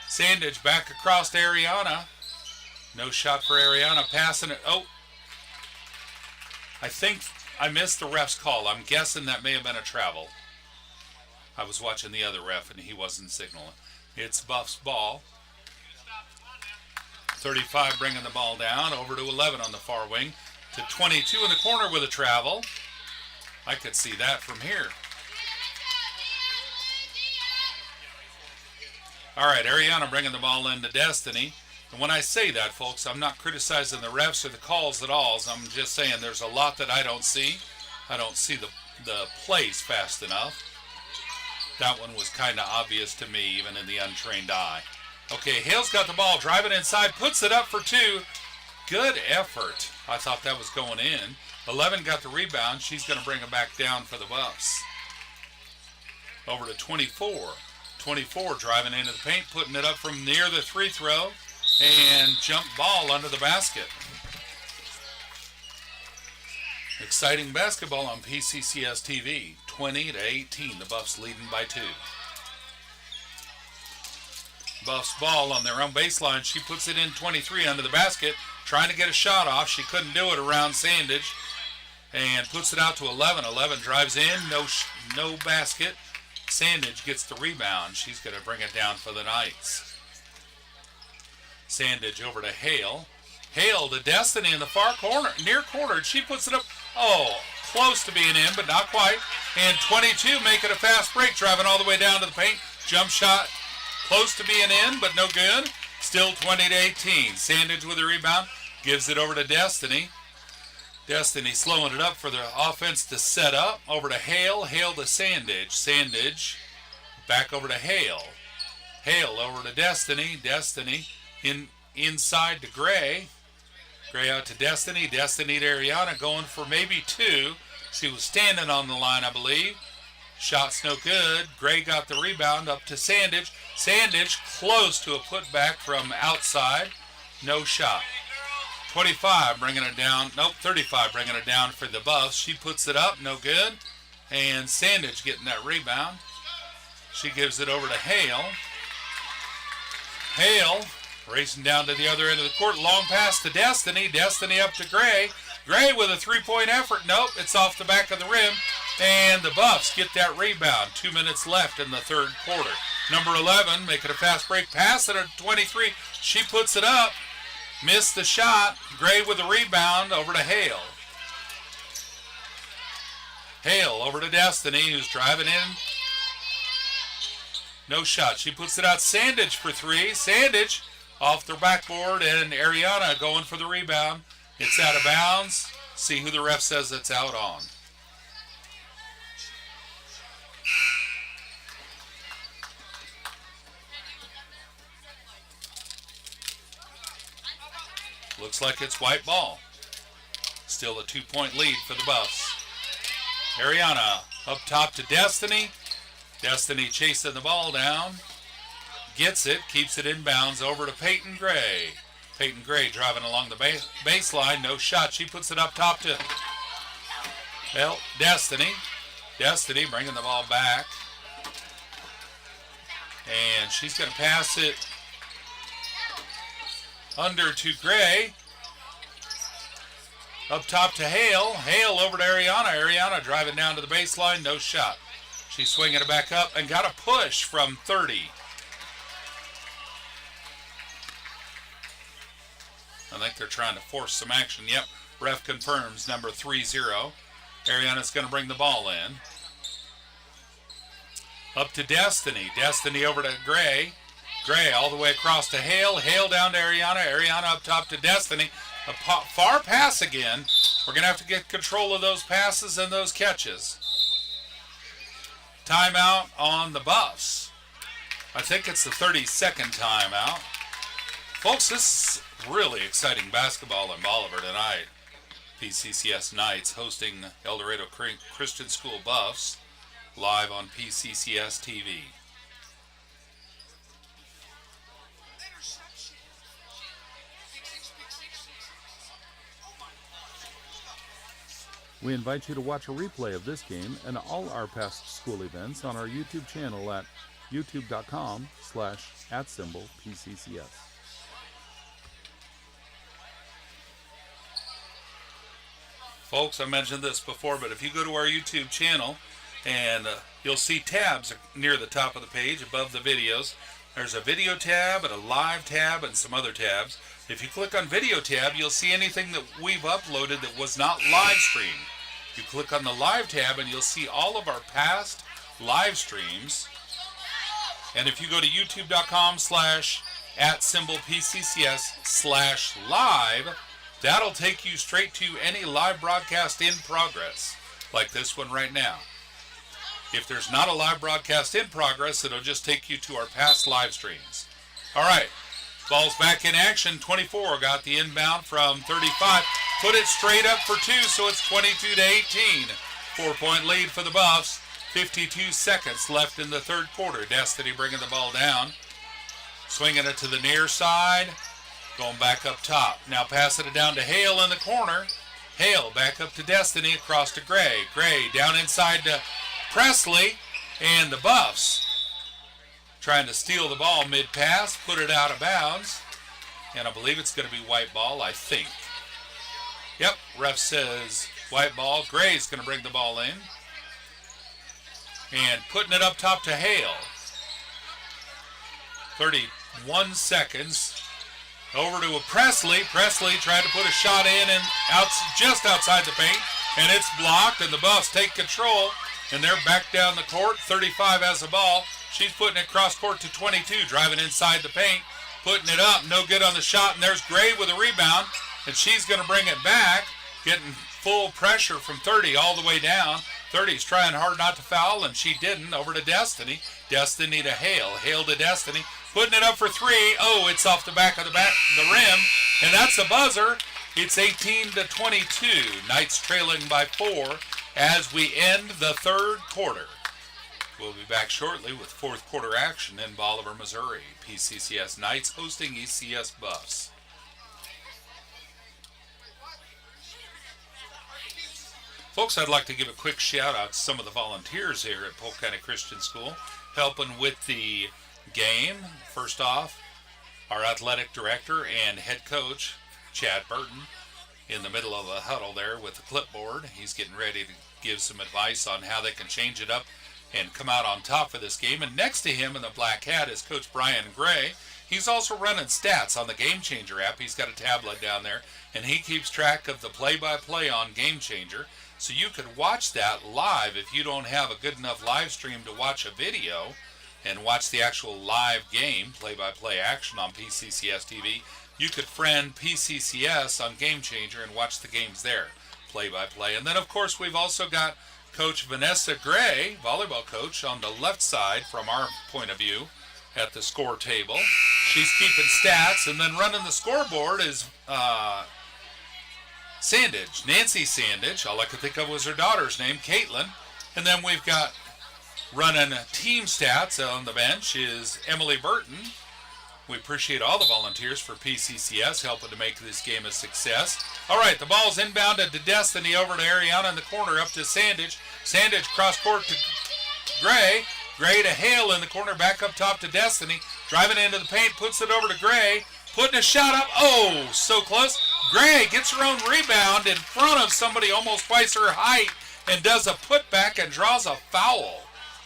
Sandage back across to Ariana. No shot for Ariana. Passing it. Oh. I think I missed the ref's call. I'm guessing that may have been a travel. I was watching the other ref and he wasn't signaling. It's Buff's ball. 35 bringing the ball down. Over to 11 on the far wing. To 22 in the corner with a travel. I could see that from here. All right, Ariana bringing the ball into Destiny. And when I say that, folks, I'm not criticizing the refs or the calls at all. I'm just saying there's a lot that I don't see. I don't see the plays fast enough. That one was kind of obvious to me, even in the untrained eye. Okay, Hale's got the ball, driving inside, puts it up for 2. Good effort. I thought that was going in. 11 got the rebound. She's going to bring it back down for the Buffs. Over to 24. 24 driving into the paint, putting it up from near the free throw, and jump ball under the basket. Exciting basketball on PCCS TV. 20-18. The Buffs leading by 2. Buffs ball on their own baseline. She puts it in 23 under the basket, trying to get a shot off. She couldn't do it around Sandage, and puts it out to 11. 11 drives in, no basket. Sandage gets the rebound. She's going to bring it down for the Knights. Sandage over to Hale. Hale to Destiny in the far corner, near corner. She puts it up. Oh, close to being in, but not quite. And 22 make it a fast break, driving all the way down to the paint. Jump shot, close to being in, but no good. Still 20-18. Sandage with the rebound, gives it over to Destiny. Destiny slowing it up for the offense to set up. Over to Hale. Hale to Sandage. Sandage back over to Hale. Hale over to Destiny. Destiny inside to Gray. Gray out to Destiny. Destiny to Ariana, going for maybe 2. She was standing on the line, I believe. Shot's no good. Gray got the rebound up to 25 bringing it down. Nope, 35 bringing it down for the Buffs. She puts it up, no good. And Sandage getting that rebound. She gives it over to Hale. Hale racing down to the other end of the court. Long pass to Destiny. Destiny up to Gray. Gray with a three-point effort. Nope, it's off the back of the rim. And the Buffs get that rebound. 2 minutes left in the third quarter. Number 11 making a fast break pass at a 23. She puts it up. Missed the shot. Gray with a rebound over to Hale. Hale over to Destiny, who's driving in. No shot. She puts it out. Sandage for three. Sandage off the backboard, and Ariana going for the rebound. It's out of bounds. See who the ref says it's out on. Looks like it's white ball. Still a 2-point lead for the Buffs. Ariana up top to Destiny. Destiny chasing the ball down. Gets it, keeps it inbounds over to Peyton Gray. Peyton Gray driving along the baseline. No shot. She puts it up top to, well, Destiny. Destiny bringing the ball back. And she's going to pass it under to Gray. Up top to Hale. Hale over to Ariana. Ariana driving down to the baseline. No shot. She's swinging it back up and got a push from 30. I think they're trying to force some action. Yep, ref confirms number 3-0. Ariana's going to bring the ball in. Up to Destiny. Destiny over to Gray. Gray all the way across to Hale. Hale down to Ariana. Ariana up top to Destiny. A far pass again. We're going to have to get control of those passes and those catches. Timeout on the Buffs. I think it's the 32nd timeout. Folks, this is really exciting basketball in Bolivar tonight. PCCS Knights hosting El Dorado Christian School Buffs live on PCCS TV. We invite you to watch a replay of this game and all our past school events on our YouTube channel at youtube.com/@PCCS. Folks, I mentioned this before, but if you go to our YouTube channel, and you'll see tabs near the top of the page above the videos. There's a video tab and a live tab and some other tabs. If you click on video tab, you'll see anything that we've uploaded that was not live streamed. You click on the live tab and you'll see all of our past live streams. And if you go to youtube.com/@PCCS/live, that'll take you straight to any live broadcast in progress, like this one right now. If there's not a live broadcast in progress, it'll just take you to our past live streams. All right, ball's back in action. 24 got the inbound from 35. Put it straight up for two, so it's 22-18. 4-point lead for the Buffs. 52 seconds left in the third quarter. Destiny bringing the ball down. Swinging it to the near side. Going back up top. Now passing it down to Hale in the corner. Hale back up to Destiny, across to Gray. Gray down inside to Presley, and the Buffs trying to steal the ball mid-pass, put it out of bounds, and I believe it's going to be white ball, I think. Yep, ref says white ball. Gray's going to bring the ball in, and putting it up top to Hale. 31 seconds. Over to a Presley. Presley tried to put a shot in and just outside the paint, and it's blocked, and the Buffs take control. And they're back down the court. 35 has the ball. She's putting it cross court to 22, driving inside the paint, putting it up. No good on the shot. And there's Gray with a rebound. And she's going to bring it back, getting full pressure from 30 all the way down. 30's trying hard not to foul, and she didn't. Over to Destiny. Destiny to Hale. Hale to Destiny. Putting it up for three. Oh, it's off the back of the rim. And that's a buzzer. It's 18-22. Knights trailing by 4. As we end the third quarter. We'll be back shortly with fourth quarter action in Bolivar, Missouri. PCCS Knights hosting ECS Buffs. Folks, I'd like to give a quick shout out to some of the volunteers here at Polk County Christian School helping with the game. First off, our athletic director and head coach, Chad Burton, in the middle of a huddle there with the clipboard. He's getting ready to give some advice on how they can change it up and come out on top for this game. And next to him in the black hat is Coach Brian Gray. He's also running stats on the Game Changer app. He's got a tablet down there, and he keeps track of the play-by-play on Game Changer. So you could watch that live if you don't have a good enough live stream to watch a video and watch the actual live game, play-by-play action on PCCS TV. You could friend PCCS on Game Changer and watch the games there, play-by-play. And then, of course, we've also got Coach Vanessa Gray, volleyball coach, on the left side from our point of view at the score table. She's keeping stats, and then running the scoreboard is Sandage, Nancy Sandage. All I could think of was her daughter's name, Caitlin. And then we've got running team stats on the bench is Emily Burton. We appreciate all the volunteers for PCCS helping to make this game a success. All right, the ball's inbounded to Destiny, over to Ariana in the corner, up to Sandage. Sandage cross court to Gray. Gray to Hale in the corner, back up top to Destiny. Driving into the paint, puts it over to Gray. Putting a shot up. Oh, so close. Gray gets her own rebound in front of somebody almost twice her height and does a putback and draws a foul.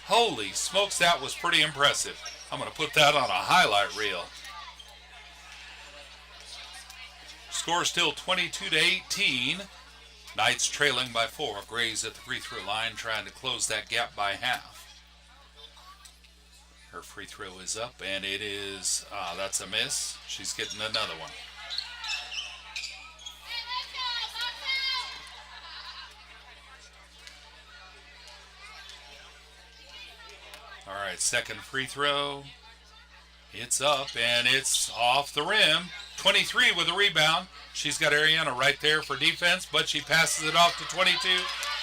Holy smokes, that was pretty impressive. I'm going to put that on a highlight reel. Score still 22-18. Knights trailing by 4. Gray's at the free throw line trying to close that gap by half. Her free throw is up, and it is, that's a miss. She's getting another one. All right, second free throw. It's up, and it's off the rim. 23 with a rebound. She's got Ariana right there for defense, but she passes it off to 22,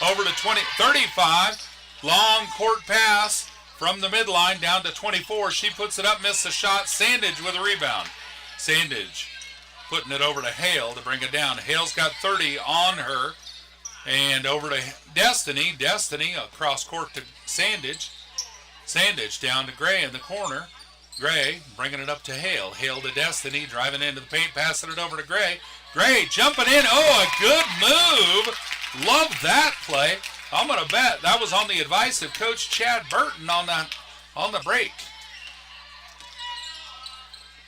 over to 35. Long court pass from the midline down to 24. She puts it up, missed the shot. Sandage with a rebound. Sandage putting it over to Hale to bring it down. Hale's got 30 on her. And over to Destiny. Destiny across court to Sandage. Sandage down to Gray in the corner. Gray bringing it up to Hale. Hale to Destiny, driving into the paint, passing it over to Gray. Gray jumping in. Oh, a good move. Love that play. I'm going to bet that was on the advice of Coach Chad Burton on the break.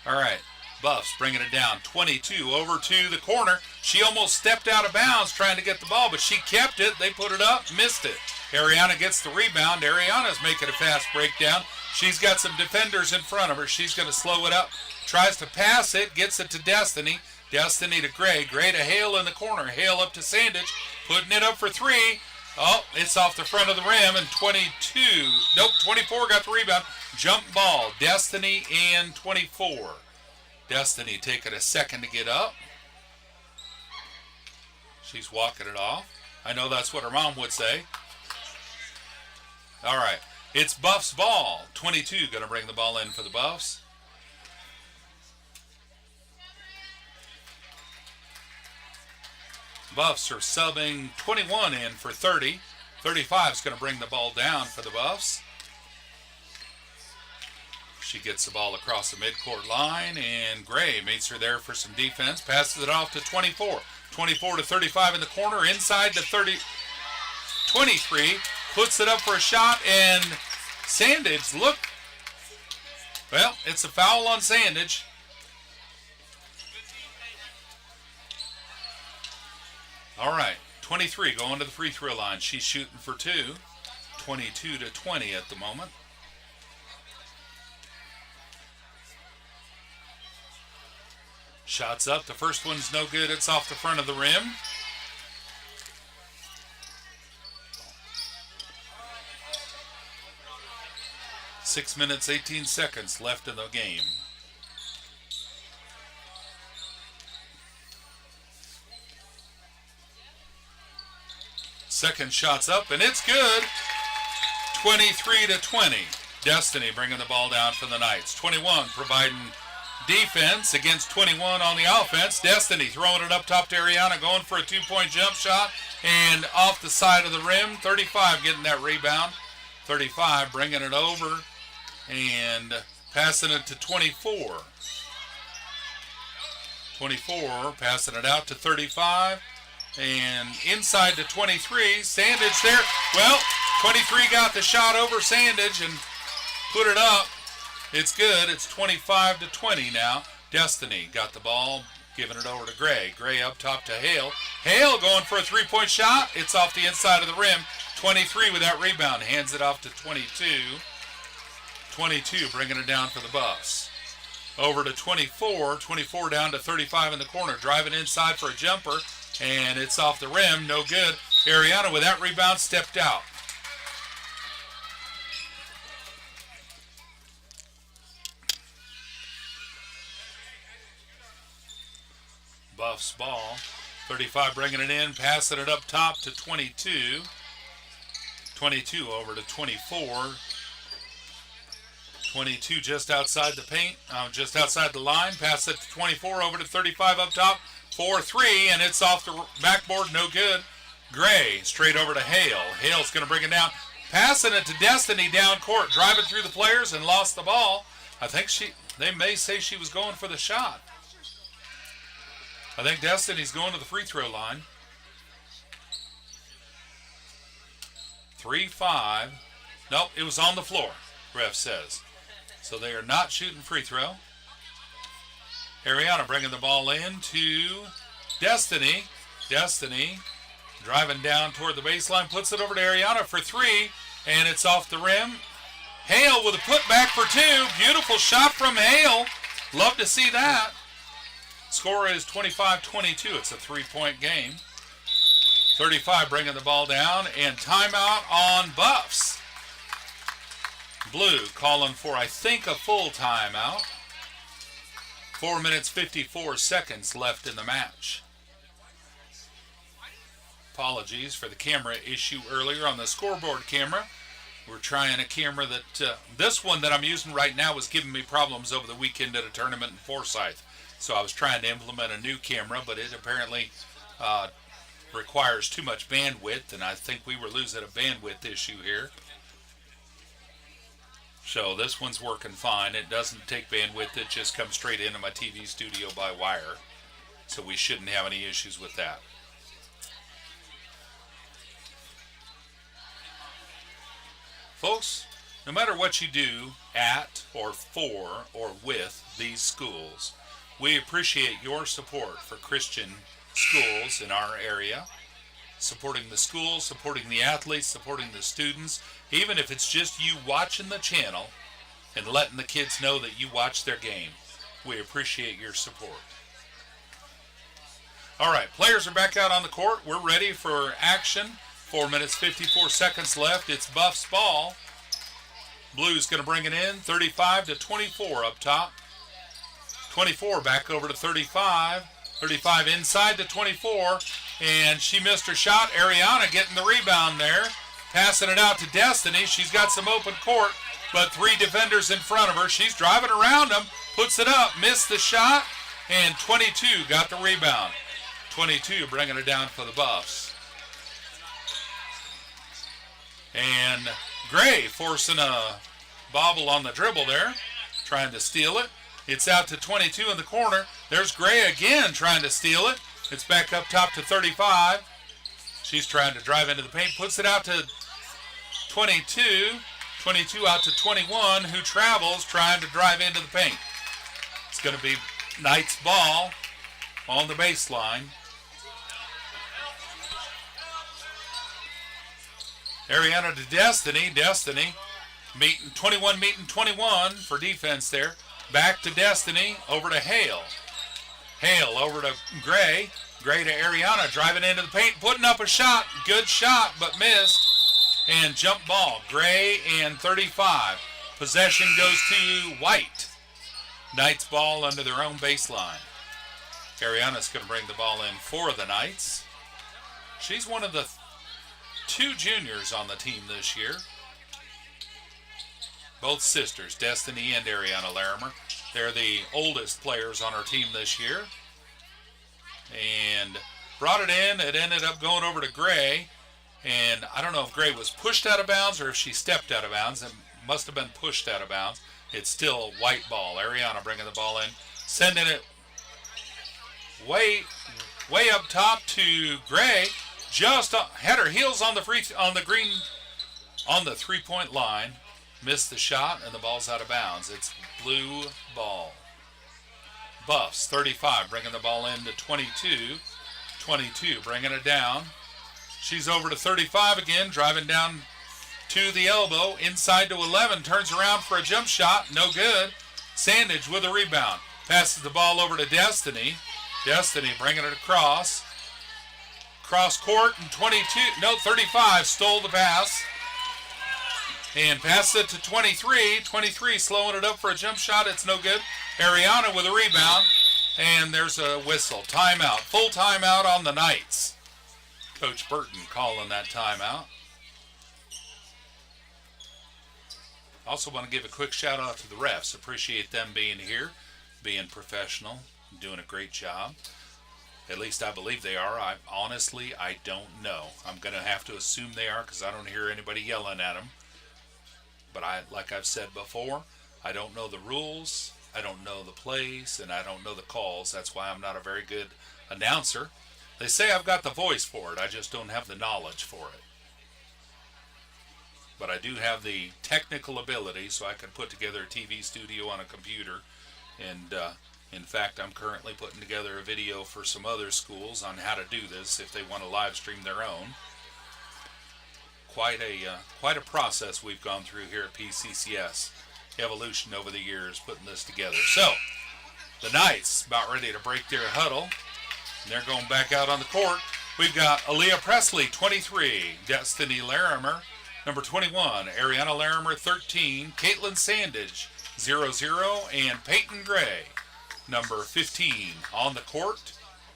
All right, Buffs bringing it down. 22 over to the corner. She almost stepped out of bounds trying to get the ball, but she kept it. They put it up, missed it. Ariana gets the rebound. Ariana's making a fast breakdown. She's got some defenders in front of her. She's going to slow it up. Tries to pass it, gets it to Destiny. Destiny to Gray. Gray to Hale in the corner. Hale up to Sandage, putting it up for 3. Oh, it's off the front of the rim, and 24 got the rebound. Jump ball, Destiny and 24. Destiny taking a second to get up. She's walking it off. I know that's what her mom would say. All right, it's Buffs ball. 22 going to bring the ball in for the Buffs. Buffs are subbing 21 in for 30. 35 is going to bring the ball down for the Buffs. She gets the ball across the midcourt line, and Gray meets her there for some defense. Passes it off to 24. 24 to 35 in the corner, inside to 23. Puts it up for a shot, and Sandage, look. Well, it's a foul on Sandage. All right, 23 going to the free throw line. She's shooting for 2. 22 to 20 at the moment. Shots up. The first one's no good. It's off the front of the rim. Six minutes, 18 seconds left in the game. Second shot's up, and it's good. 23 to 20. Destiny bringing the ball down for the Knights. 21 providing defense against 21 on the offense. Destiny throwing it up top to Ariana, going for a 2-point jump shot, and off the side of the rim. 35 getting that rebound. 35 bringing it over and passing it to 24. 24 passing it out to 35 and inside to 23. Sandage there. Well, 23 got the shot over Sandage and put it up. It's good. It's 25-20 now. Destiny got the ball, giving it over to Gray. Gray up top to Hale. Hale going for a 3-point shot. It's off the inside of the rim. 23 with that rebound. Hands it off to 22. 22 bringing it down for the Buffs. Over to 24. 24 down to 35 in the corner. Driving inside for a jumper. And it's off the rim. No good. Ariana with that rebound stepped out. Buffs ball. 35 bringing it in, passing it up top to 22. 22 over to 24. 22 just outside the paint, just outside the line. Pass it to 24 over to 35 up top. 4-3, and it's off the backboard, no good. Gray straight over to Hale. Hale's going to bring it down. Passing it to Destiny down court, driving through the players and lost the ball. I think they may say she was going for the shot. I think Destiny's going to the free throw line. 3-5. Nope, it was on the floor, ref says. So they are not shooting free throw. Ariana bringing the ball in to Destiny. Destiny driving down toward the baseline, puts it over to Ariana for 3, and it's off the rim. Hale with a putback for 2. Beautiful shot from Hale. Love to see that. Score is 25-22. It's a 3-point game. 35 bringing the ball down, and timeout on Buffs. Blue calling for, I think, a full timeout. 4 minutes, 54 seconds left in the match. Apologies for the camera issue earlier on the scoreboard camera. We're trying a camera that, this one that I'm using right now was giving me problems over the weekend at a tournament in Forsyth. So I was trying to implement a new camera, but it apparently requires too much bandwidth, and I think we were losing a bandwidth issue here. So this one's working fine. It doesn't take bandwidth. It just comes straight into my TV studio by wire. So we shouldn't have any issues with that. Folks, no matter what you do at or for or with these schools, we appreciate your support for Christian schools in our area. Supporting the schools, supporting the athletes, supporting the students, even if it's just you watching the channel and letting the kids know that you watch their game. We appreciate your support. All right, players are back out on the court. We're ready for action. 4 minutes, 54 seconds left. It's Buffs ball. Blue's going to bring it in. 35-24 up top. 24 back over to 35. 35 inside to 24. And she missed her shot. Ariana getting the rebound there. Passing it out to Destiny. She's got some open court, but 3 defenders in front of her. She's driving around them. Puts it up. Missed the shot. And 22 got the rebound. 22 bringing it down for the Buffs. And Gray forcing a bobble on the dribble there. Trying to steal it. It's out to 22 in the corner. There's Gray again trying to steal it. It's back up top to 35. She's trying to drive into the paint. Puts it out to 22. 22 out to 21, who travels trying to drive into the paint. It's going to be Knight's ball on the baseline. Ariana to Destiny. Destiny meeting 21 for defense there. Back to Destiny. Over to Hale. Hale over to Gray. Gray to Ariana. Driving into the paint. Putting up a shot. Good shot, but missed. And jump ball. Gray and 35. Possession goes to White. Knights ball under their own baseline. Ariana's going to bring the ball in for the Knights. She's one of the 2 juniors on the team this year. Both sisters, Destiny and Ariana Larimer. They're the oldest players on our team this year. And brought it in. It ended up going over to Gray. And I don't know if Gray was pushed out of bounds or if she stepped out of bounds. It must have been pushed out of bounds. It's still white ball. Ariana bringing the ball in. Sending it way up top to Gray. Just had her heels on the three-point line. Missed the shot, and the ball's out of bounds. It's blue ball. Buffs, 35, bringing the ball in to 22. 22, bringing it down. She's over to 35 again, driving down to the elbow. Inside to 11, turns around for a jump shot. No good. Sandage with a rebound. Passes the ball over to Destiny. Destiny bringing it across. Cross court, and 35, stole the pass. And passes it to 23. 23 slowing it up for a jump shot. It's no good. Ariana with a rebound. And there's a whistle. Timeout. Full timeout on the Knights. Coach Burton calling that timeout. Also want to give a quick shout out to the refs. Appreciate them being here, being professional, doing a great job. At least I believe they are. I don't know. I'm going to have to assume they are because I don't hear anybody yelling at them. But like I've said before, I don't know the rules, I don't know the plays, and I don't know the calls. That's why I'm not a very good announcer. They say I've got the voice for it, I just don't have the knowledge for it. But I do have the technical ability, so I can put together a TV studio on a computer. And in fact, I'm currently putting together a video for some other schools on how to do this if they want to live stream their own. Quite a process we've gone through here at PCCS. Evolution over the years putting this together. So, the Knights about ready to break their huddle. And they're going back out on the court. We've got Aaliyah Presley, 23. Destiny Larimer, number 21. Ariana Larimer, 13. Caitlin Sandage, 00. And Peyton Gray, number 15. On the court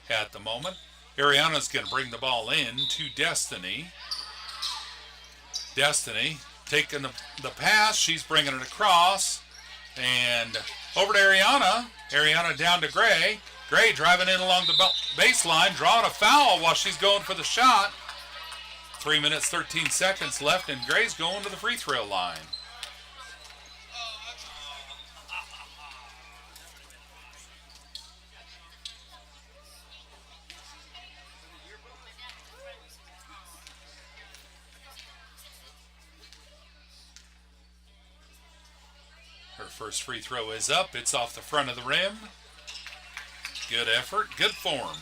at the moment. Ariana's going to bring the ball in to Destiny. Destiny taking the pass. She's bringing it across. And over to Ariana. Ariana down to Gray. Gray driving in along the baseline, drawing a foul while she's going for the shot. 3 minutes, 13 seconds left, and Gray's going to the free throw line. Her first free throw is up. It's off the front of the rim. Good effort, good form.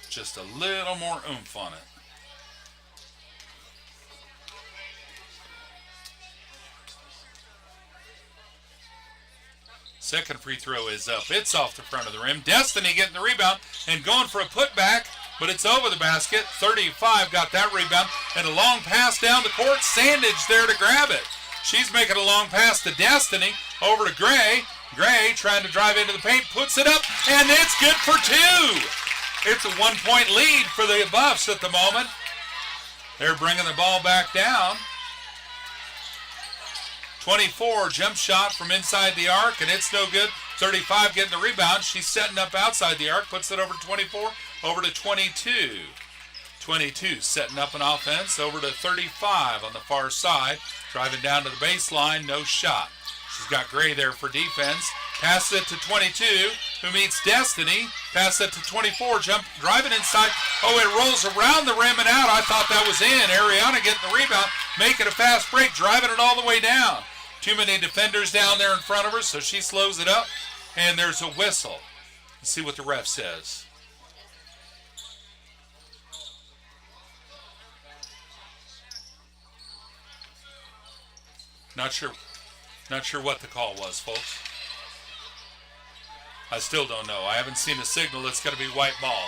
Just a little more oomph on it. Second free throw is up. It's off the front of the rim. Destiny getting the rebound and going for a putback, but it's over the basket. 35 got that rebound, and a long pass down the court. Sandage there to grab it. She's making a long pass to Destiny. Over to Gray. Gray trying to drive into the paint, puts it up, and it's good for two. It's a 1-point lead for the Buffs at the moment. They're bringing the ball back down. 24, jump shot from inside the arc, and it's no good. 35 getting the rebound. She's setting up outside the arc, puts it over to 24, over to 22. 22 setting up an offense, over to 35 on the far side. Driving down to the baseline, no shot. She's got Gray there for defense. Passes it to 22, who meets Destiny. Passes it to 24, driving inside. Oh, it rolls around the rim and out. I thought that was in. Ariana getting the rebound, making a fast break, driving it all the way down. Too many defenders down there in front of her, so she slows it up, and there's a whistle. Let's see what the ref says. Not sure what the call was, folks. I still don't know. I haven't seen a signal. It's going to be white ball.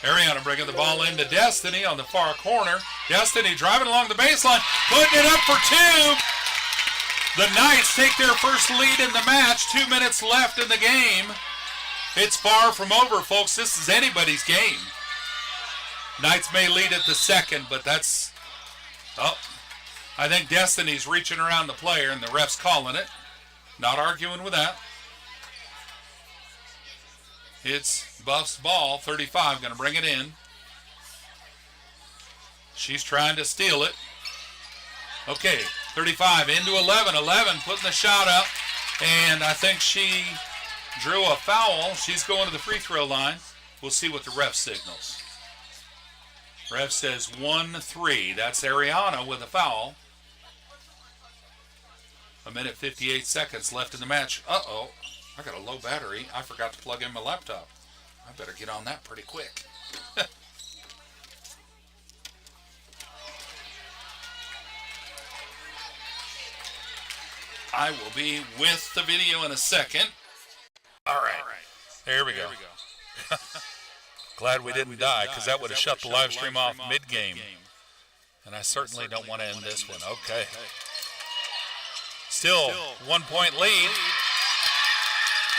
Ariana bringing the ball into Destiny on the far corner. Destiny driving along the baseline, putting it up for two. The Knights take their first lead in the match. 2 minutes left in the game. It's far from over, folks. This is anybody's game. Knights may lead at the second, but that's Oh, I think Destiny's reaching around the player and the ref's calling it. Not arguing with that. It's Buff's ball, 35, going to bring it in. She's trying to steal it. Okay, 35 into 11. 11 putting the shot up. And I think she drew a foul. She's going to the free throw line. We'll see what the ref signals. Ref says 1-3. That's Ariana with a foul. 1:58 seconds left in the match. Uh-oh. I got a low battery. I forgot to plug in my laptop. I better get on that pretty quick. I will be with the video in a second. All right. There we go. Glad we didn't die, because that would have shut the live stream off mid-game. And I certainly don't want to end this one. Okay. Still 1 point lead.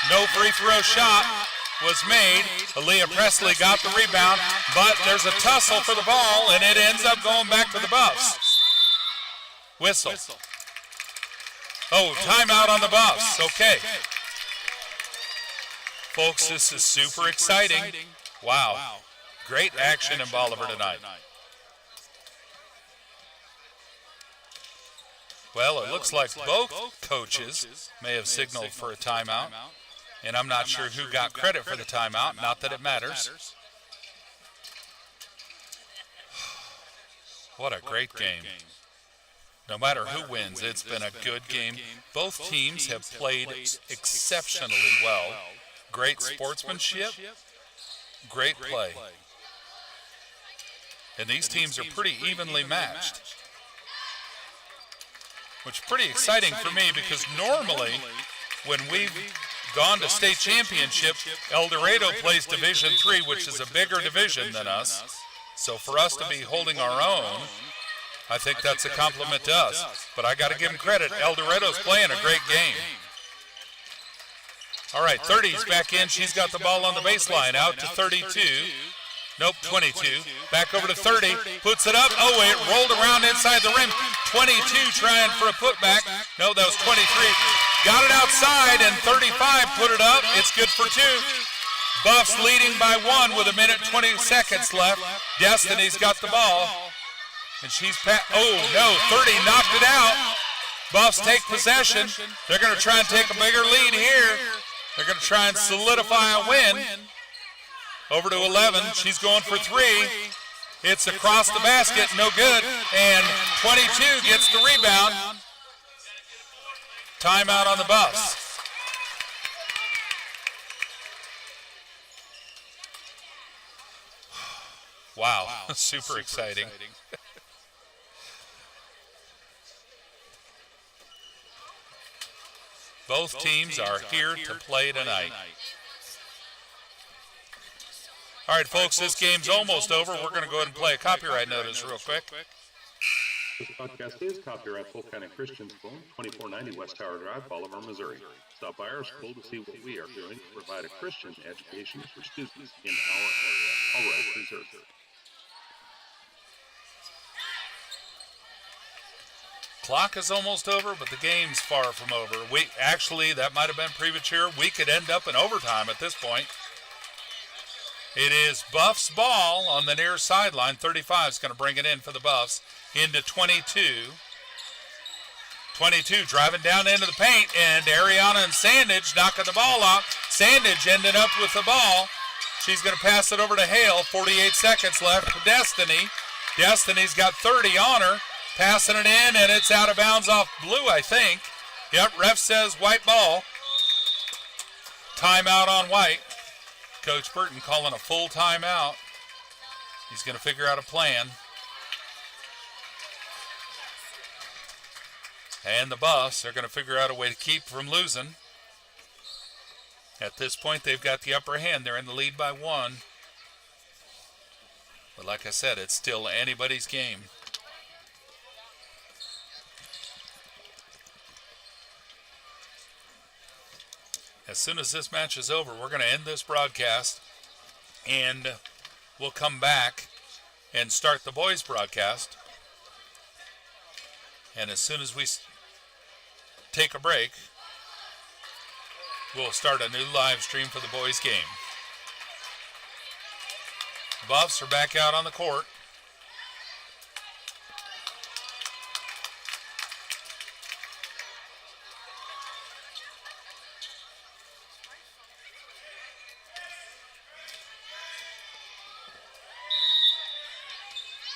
No free throw shot was made. Aaliyah Presley got the rebound, but there's a tussle for the ball, and it ends up going back to the Buffs. Whistle. Oh, timeout on the Buffs. Okay. Folks, this is super exciting. Wow. Great action in Bolivar tonight. Well, it looks like both coaches may have signaled for a timeout, and I'm not sure who got credit for the timeout, not that it matters. What a great game. No matter who wins, it's been a good game. Both teams have played exceptionally well. Great sportsmanship, great play. And these teams are pretty evenly matched. Which is pretty exciting for me, because normally when we've gone to state championship, El Dorado plays Division III, which is a bigger division than us. So for us to be holding our own, I think that's a compliment to us. But I got to give them credit. El Dorado's playing a great game. All right, 30's back in. She's got the ball on the baseline. Out to 32. Nope, 22. Back over to 30. Puts it up. Oh, it rolled around inside the rim. 22 trying for a putback. No, that was 23. Got it outside, and 35 put it up. It's good for 2. Buffs leading by 1 with 1:20 seconds left. Destiny's got the ball. And she's oh, no, 30 knocked it out. Buffs take possession. They're going to try and take a bigger lead here. They're going to try and solidify a win. Over to 11. She's going for 3. It's across the basket. No good. And 22 gets the rebound. Timeout on the Buffs. Wow. Super exciting. Both teams are here to play tonight. All right, folks, this game's almost over. We're going to go ahead and play a copyright notice real quick. This podcast is copyright Polk County Christian School, 2490 West Tower Drive, Bolivar, Missouri. Stop by our school to see what we are doing to provide a Christian education for students in our area. All rights reserved. Clock is almost over, but the game's far from over. Actually, that might have been premature. We could end up in overtime at this point. It is Buffs' ball on the near sideline. 35 is going to bring it in for the Buffs into 22. 22 driving down into the paint, and Ariana and Sandage knocking the ball out. Sandage ended up with the ball. She's going to pass it over to Hale. 48 seconds left for Destiny. Destiny's got 30 on her. Passing it in, and it's out of bounds off blue, I think. Yep, ref says white ball. Timeout on white. Coach Burton calling a full timeout. He's going to figure out a plan. And the Buffs are going to figure out a way to keep from losing. At this point, they've got the upper hand. They're in the lead by 1. But like I said, it's still anybody's game. As soon as this match is over, we're going to end this broadcast, and we'll come back and start the boys' broadcast. And as soon as we take a break, we'll start a new live stream for the boys' game. Buffs are back out on the court.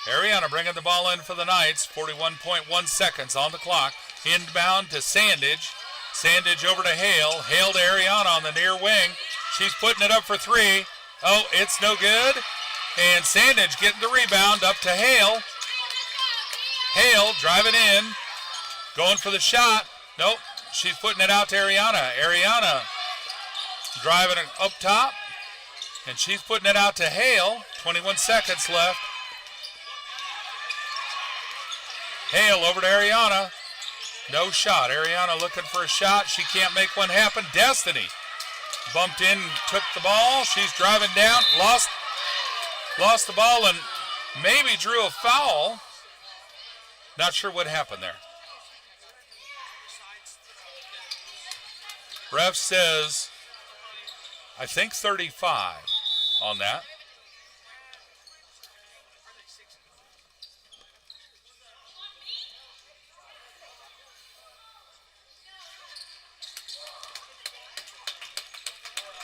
Ariana bringing the ball in for the Knights. 41.1 seconds on the clock. Inbound to Sandage. Sandage over to Hale. Hale to Ariana on the near wing. She's putting it up for three. Oh, it's no good. And Sandage getting the rebound up to Hale. Hale driving in. Going for the shot. Nope. She's putting it out to Ariana. Ariana driving it up top. And she's putting it out to Hale. 21 seconds left. Hale over to Ariana. No shot. Ariana looking for a shot. She can't make one happen. Destiny bumped in, took the ball. She's driving down. Lost the ball and maybe drew a foul. Not sure what happened there. Ref says, I think 35 on that.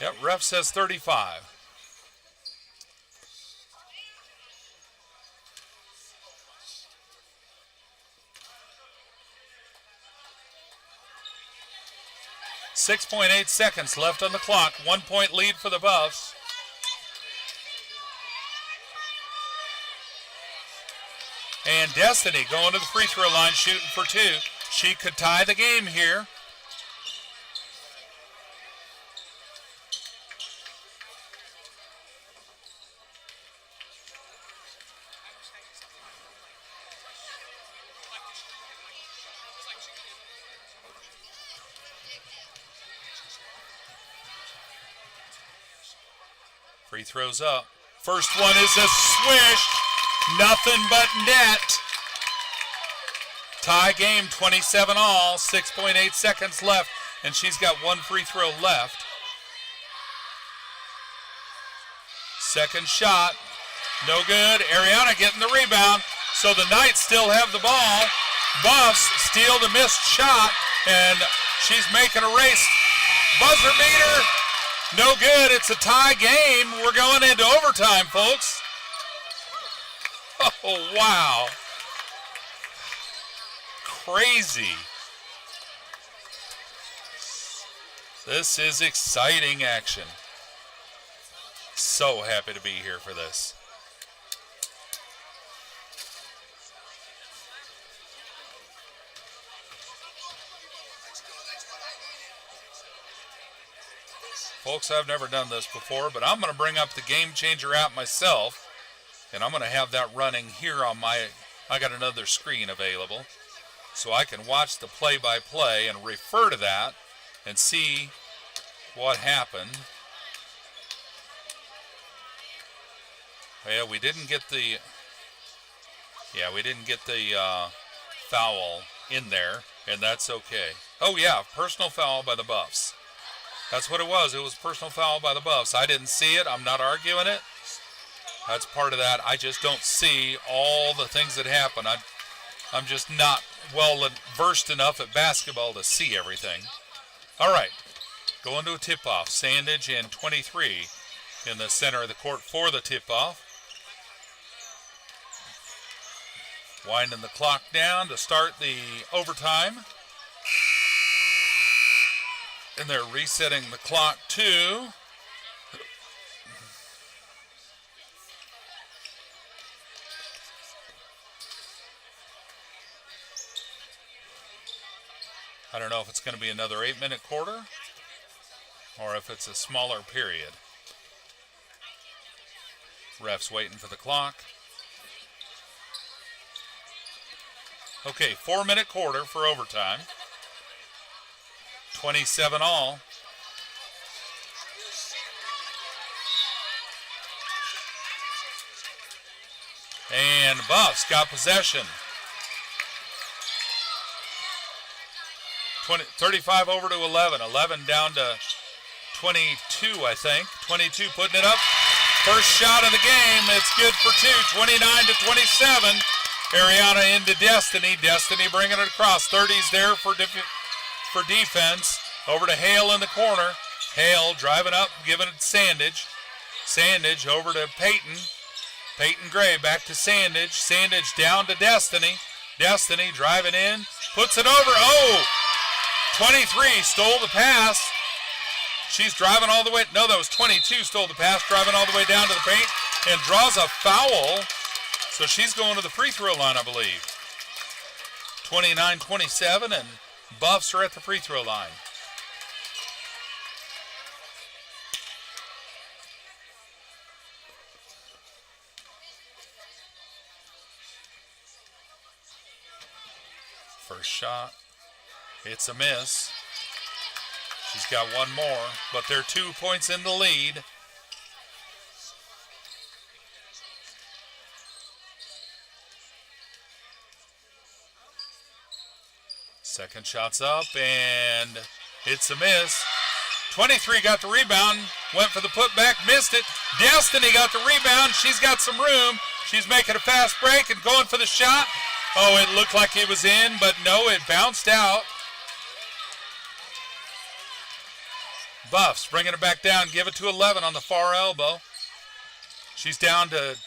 Yep, ref says 35. .8 seconds left on the clock. 1 point lead for the Buffs. And Destiny going to the free throw line shooting for two. She could tie the game here. Free throws up. First one is a swish. Nothing but net. Tie game, 27 all. 6.8 seconds left. And she's got one free throw left. Second shot. No good. Ariana getting the rebound. So the Knights still have the ball. Buffs steal the missed shot. And she's making a race. Buzzer beater. No good. It's a tie game. We're going into overtime, folks. Oh, wow. Crazy. This is exciting action. So happy to be here for this. Folks, I've never done this before, but I'm going to bring up the Game Changer app myself, and I'm going to have that running here on I got another screen available, so I can watch the play-by-play and refer to that and see what happened. Well, we didn't get the foul in there, and that's okay. Oh yeah, personal foul by the Buffs. That's what it was. It was personal foul by the Buffs. I didn't see it. I'm not arguing it. That's part of that. I just don't see all the things that happen. I'm just not well versed enough at basketball to see everything. All right. Going to a tip-off. Sandage and 23 in the center of the court for the tip-off. Winding the clock down to start the overtime. And they're resetting the clock too. I don't know if it's going to be another 8-minute quarter or if it's a smaller period. Ref's waiting for the clock. Okay, 4-minute quarter for overtime. 27 all. And Buffs got possession. 35 over to 11. 11 down to 22, I think. 22 putting it up. First shot of the game. It's good for two. 29 to 27. Ariana into Destiny. Destiny bringing it across. 30's there for defense. Over to Hale in the corner. Hale driving up, giving it to Sandage. Sandage over to Peyton. Peyton Gray back to Sandage. Sandage down to Destiny. Destiny driving in. Puts it over. Oh! 23 stole the pass. She's driving all the way. No, that was 22 stole the pass. Driving all the way down to the paint and draws a foul. So she's going to the free throw line, I believe. 29-27, and Buffs are at the free throw line. First shot. It's a miss. She's got one more, but they're 2 points in the lead. Second shot's up, and it's a miss. 23 got the rebound, went for the putback, missed it. Destiny got the rebound. She's got some room. She's making a fast break and going for the shot. Oh, it looked like it was in, but no, it bounced out. Buffs bringing it back down, give it to 11 on the far elbow. She's down to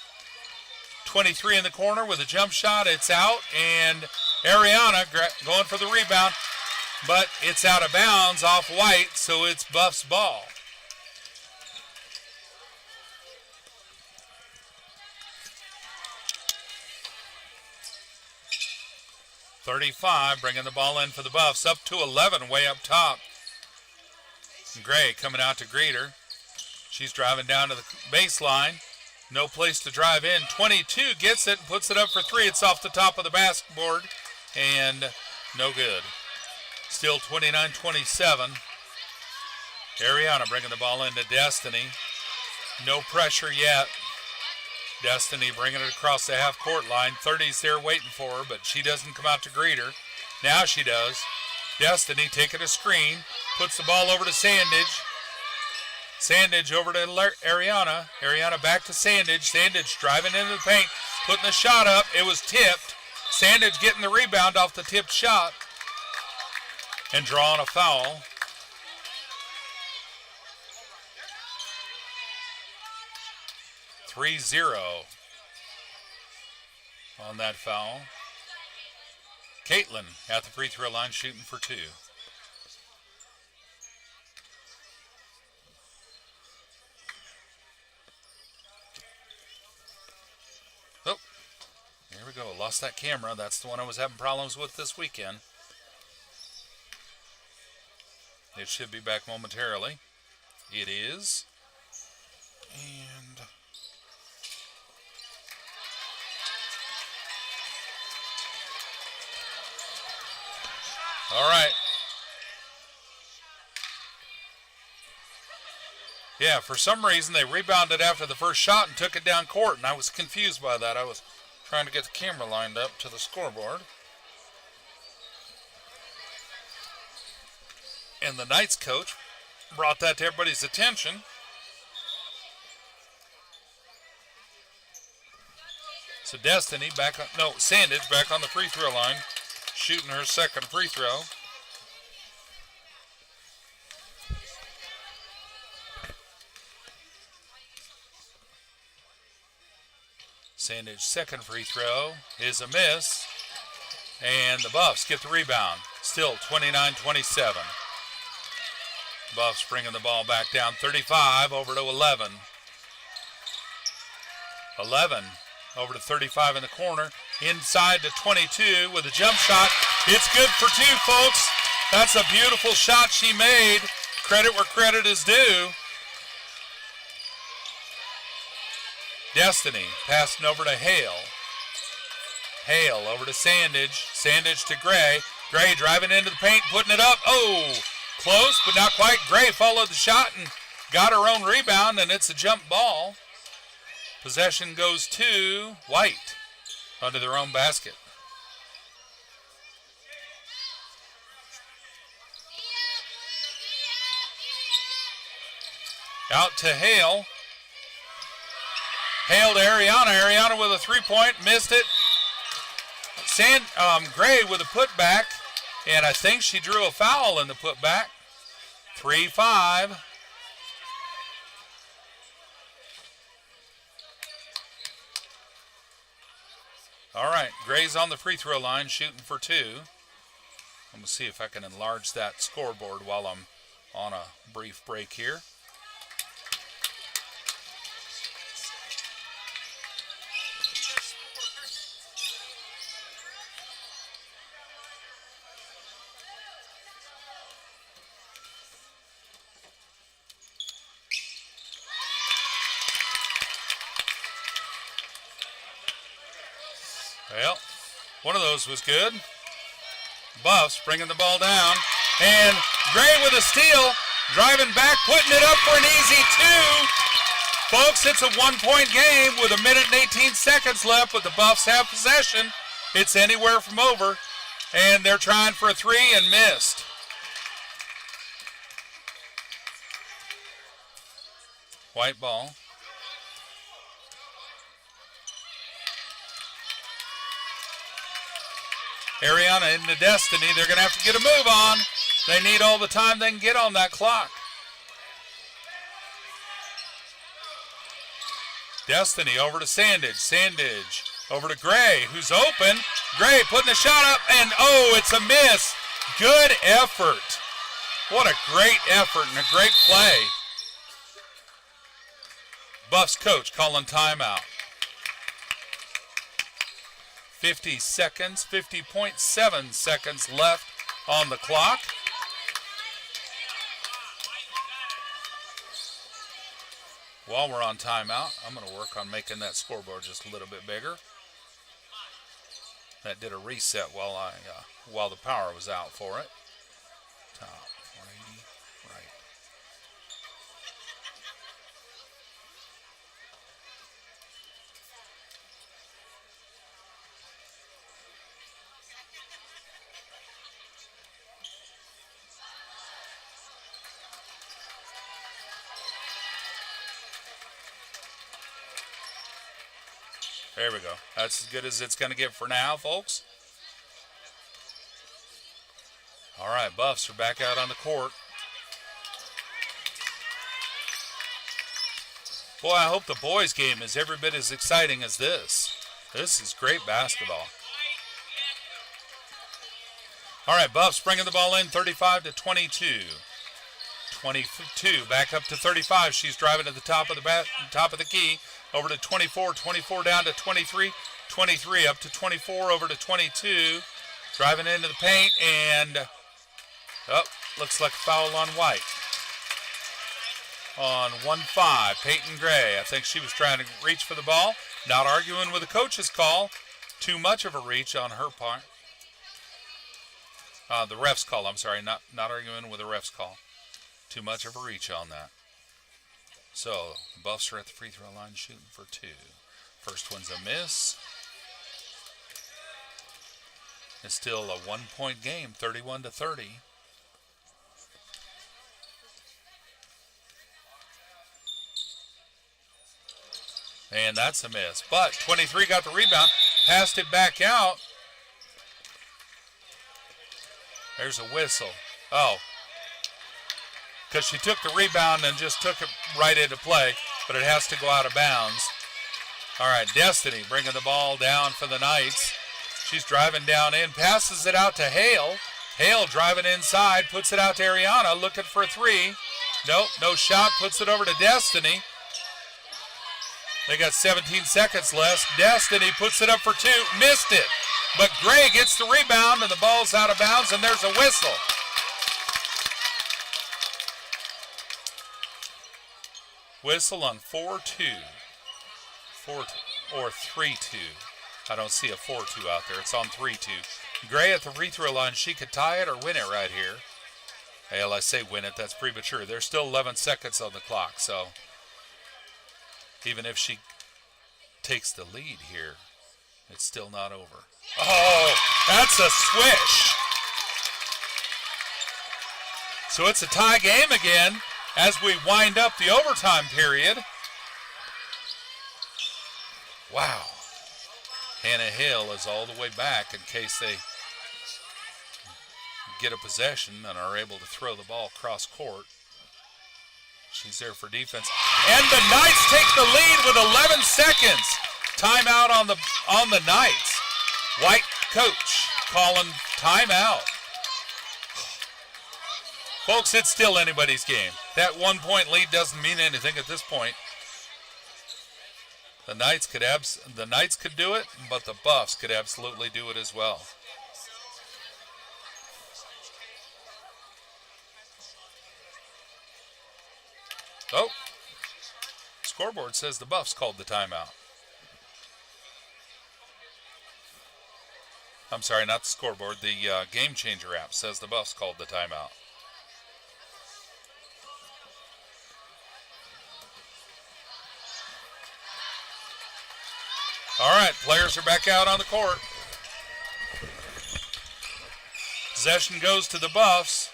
23 in the corner with a jump shot. It's out, and Ariana going for the rebound, but it's out of bounds off White, so it's Buffs' ball. .35, bringing the ball in for the Buffs, up to 11, way up top. Gray coming out to greet her. She's driving down to the baseline. No place to drive in. 22 gets it and puts it up for three. It's off the top of the basketboard, and no good. Still 29-27. Ariana bringing the ball into Destiny. No pressure yet. Destiny bringing it across the half-court line. 30's there waiting for her, but she doesn't come out to greet her. Now she does. Destiny taking a screen. Puts the ball over to Sandage. Sandage over to Ariana. Ariana back to Sandage. Sandage driving into the paint. Putting the shot up. It was tipped. Sandage getting the rebound off the tipped shot. And drawing a foul. .30 on that foul. Caitlin at the free throw line shooting for two. Oh, there we go. Lost that camera. That's the one I was having problems with this weekend. It should be back momentarily. It is. And all right. Yeah, for some reason they rebounded after the first shot and took it down court, and I was confused by that. I was trying to get the camera lined up to the scoreboard. And the Knights coach brought that to everybody's attention. So Destiny back on, no, Sandage back on the free throw line, shooting her second free throw. Sandage's second free throw is a miss, and the Buffs get the rebound. Still 29-27. Buffs bringing the ball back down. 35 over to 11. 11 over to 35 in the corner. Inside to 22 with a jump shot. It's good for two, folks. That's a beautiful shot she made. Credit where credit is due. Destiny passing over to Hale. Hale over to Sandage. Sandage to Gray. Gray driving into the paint, putting it up. Oh, close, but not quite. Gray followed the shot and got her own rebound, and it's a jump ball. Possession goes to White under their own basket. Out to Hale. Hale to Ariana. Ariana with a three-point. Missed it. Gray with a putback. And I think she drew a foul in the putback. 3-5. All right, Gray's on the free throw line shooting for 2. I'm going to see if I can enlarge that scoreboard while I'm on a brief break here. Well, one of those was good. Buffs bringing the ball down. And Gray with a steal. Driving back, putting it up for an easy 2. Folks, it's a 1-point game with 1 minute and 18 seconds left, but the Buffs have possession. It's anywhere from over. And they're trying for a 3 and missed. White ball. Ariana into Destiny. They're going to have to get a move on. They need all the time they can get on that clock. Destiny over to Sandage. Sandage over to Gray, who's open. Gray putting the shot up, and oh, it's a miss. Good effort. What a great effort and a great play. Buffs coach calling timeout. 50 seconds, 50.7 seconds left on the clock. While we're on timeout, I'm going to work on making that scoreboard just a little bit bigger. That did a reset while the power was out for it. Top 180, right. There we go. That's as good as it's going to get for now, folks. All right, Buffs are back out on the court. Boy, I hope the boys' game is every bit as exciting as this. This is great basketball. All right, Buffs bringing the ball in, 35-22. 22, back up to 35. She's driving to the top of the key. Over to 24, 24 down to 23, 23 up to 24, over to 22. Driving into the paint, and looks like a foul on White. On 1-5, Peyton Gray. I think she was trying to reach for the ball. Not arguing with the coach's call. Too much of a reach on her part. The ref's call, I'm sorry. Not arguing with the ref's call. Too much of a reach on that. So, the Buffs are at the free throw line shooting for 2. First one's a miss. It's still a 1-point game, 31-30. And that's a miss. But 23 got the rebound, passed it back out. There's a whistle. Oh. Because she took the rebound and just took it right into play, but it has to go out of bounds. All right, Destiny bringing the ball down for the Knights. She's driving down in, passes it out to Hale. Hale driving inside, puts it out to Ariana, looking for a 3. Nope, no shot, puts it over to Destiny. They got 17 seconds left. Destiny puts it up for 2, missed it. But Gray gets the rebound, and the ball's out of bounds, and there's a whistle. Whistle on 4-2. 4-2 or 3-2. I don't see a 4-2 out there. It's on 3-2. Gray at the free throw line. She could tie it or win it right here. Hell, I say win it. That's premature. There's still 11 seconds on the clock. So even if she takes the lead here, it's still not over. Oh, that's a swish. So it's a tie game again. as we wind up the overtime period. Wow. Hannah Hill is all the way back in case they get a possession and are able to throw the ball across court. She's there for defense. And the Knights take the lead with 11 seconds. Timeout on the Knights. White coach calling timeout. Folks, it's still anybody's game. That 1 point lead doesn't mean anything at this point. The Knights could do it, but the Buffs could absolutely do it as well. Oh, scoreboard says the Buffs called the timeout. I'm sorry, not the scoreboard. The Game Changer app says the Buffs called the timeout. All right, players are back out on the court. Possession goes to the Buffs.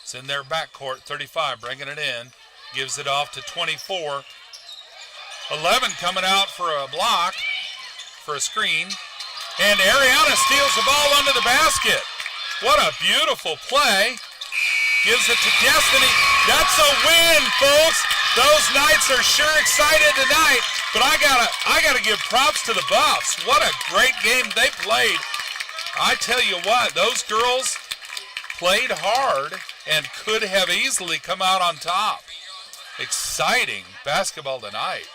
It's in their backcourt. 35 bringing it in. Gives it off to 24. 11 coming out for a block, for a screen. And Ariana steals the ball under the basket. What a beautiful play. Gives it to Destiny. That's a win, folks. Those Knights are sure excited tonight. But I gotta give props to the Buffs. What a great game they played. I tell you what, those girls played hard and could have easily come out on top. Exciting basketball tonight.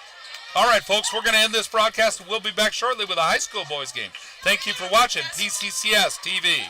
All right, folks, we're going to end this broadcast, and we'll be back shortly with a high school boys game. Thank you for watching PCCS TV.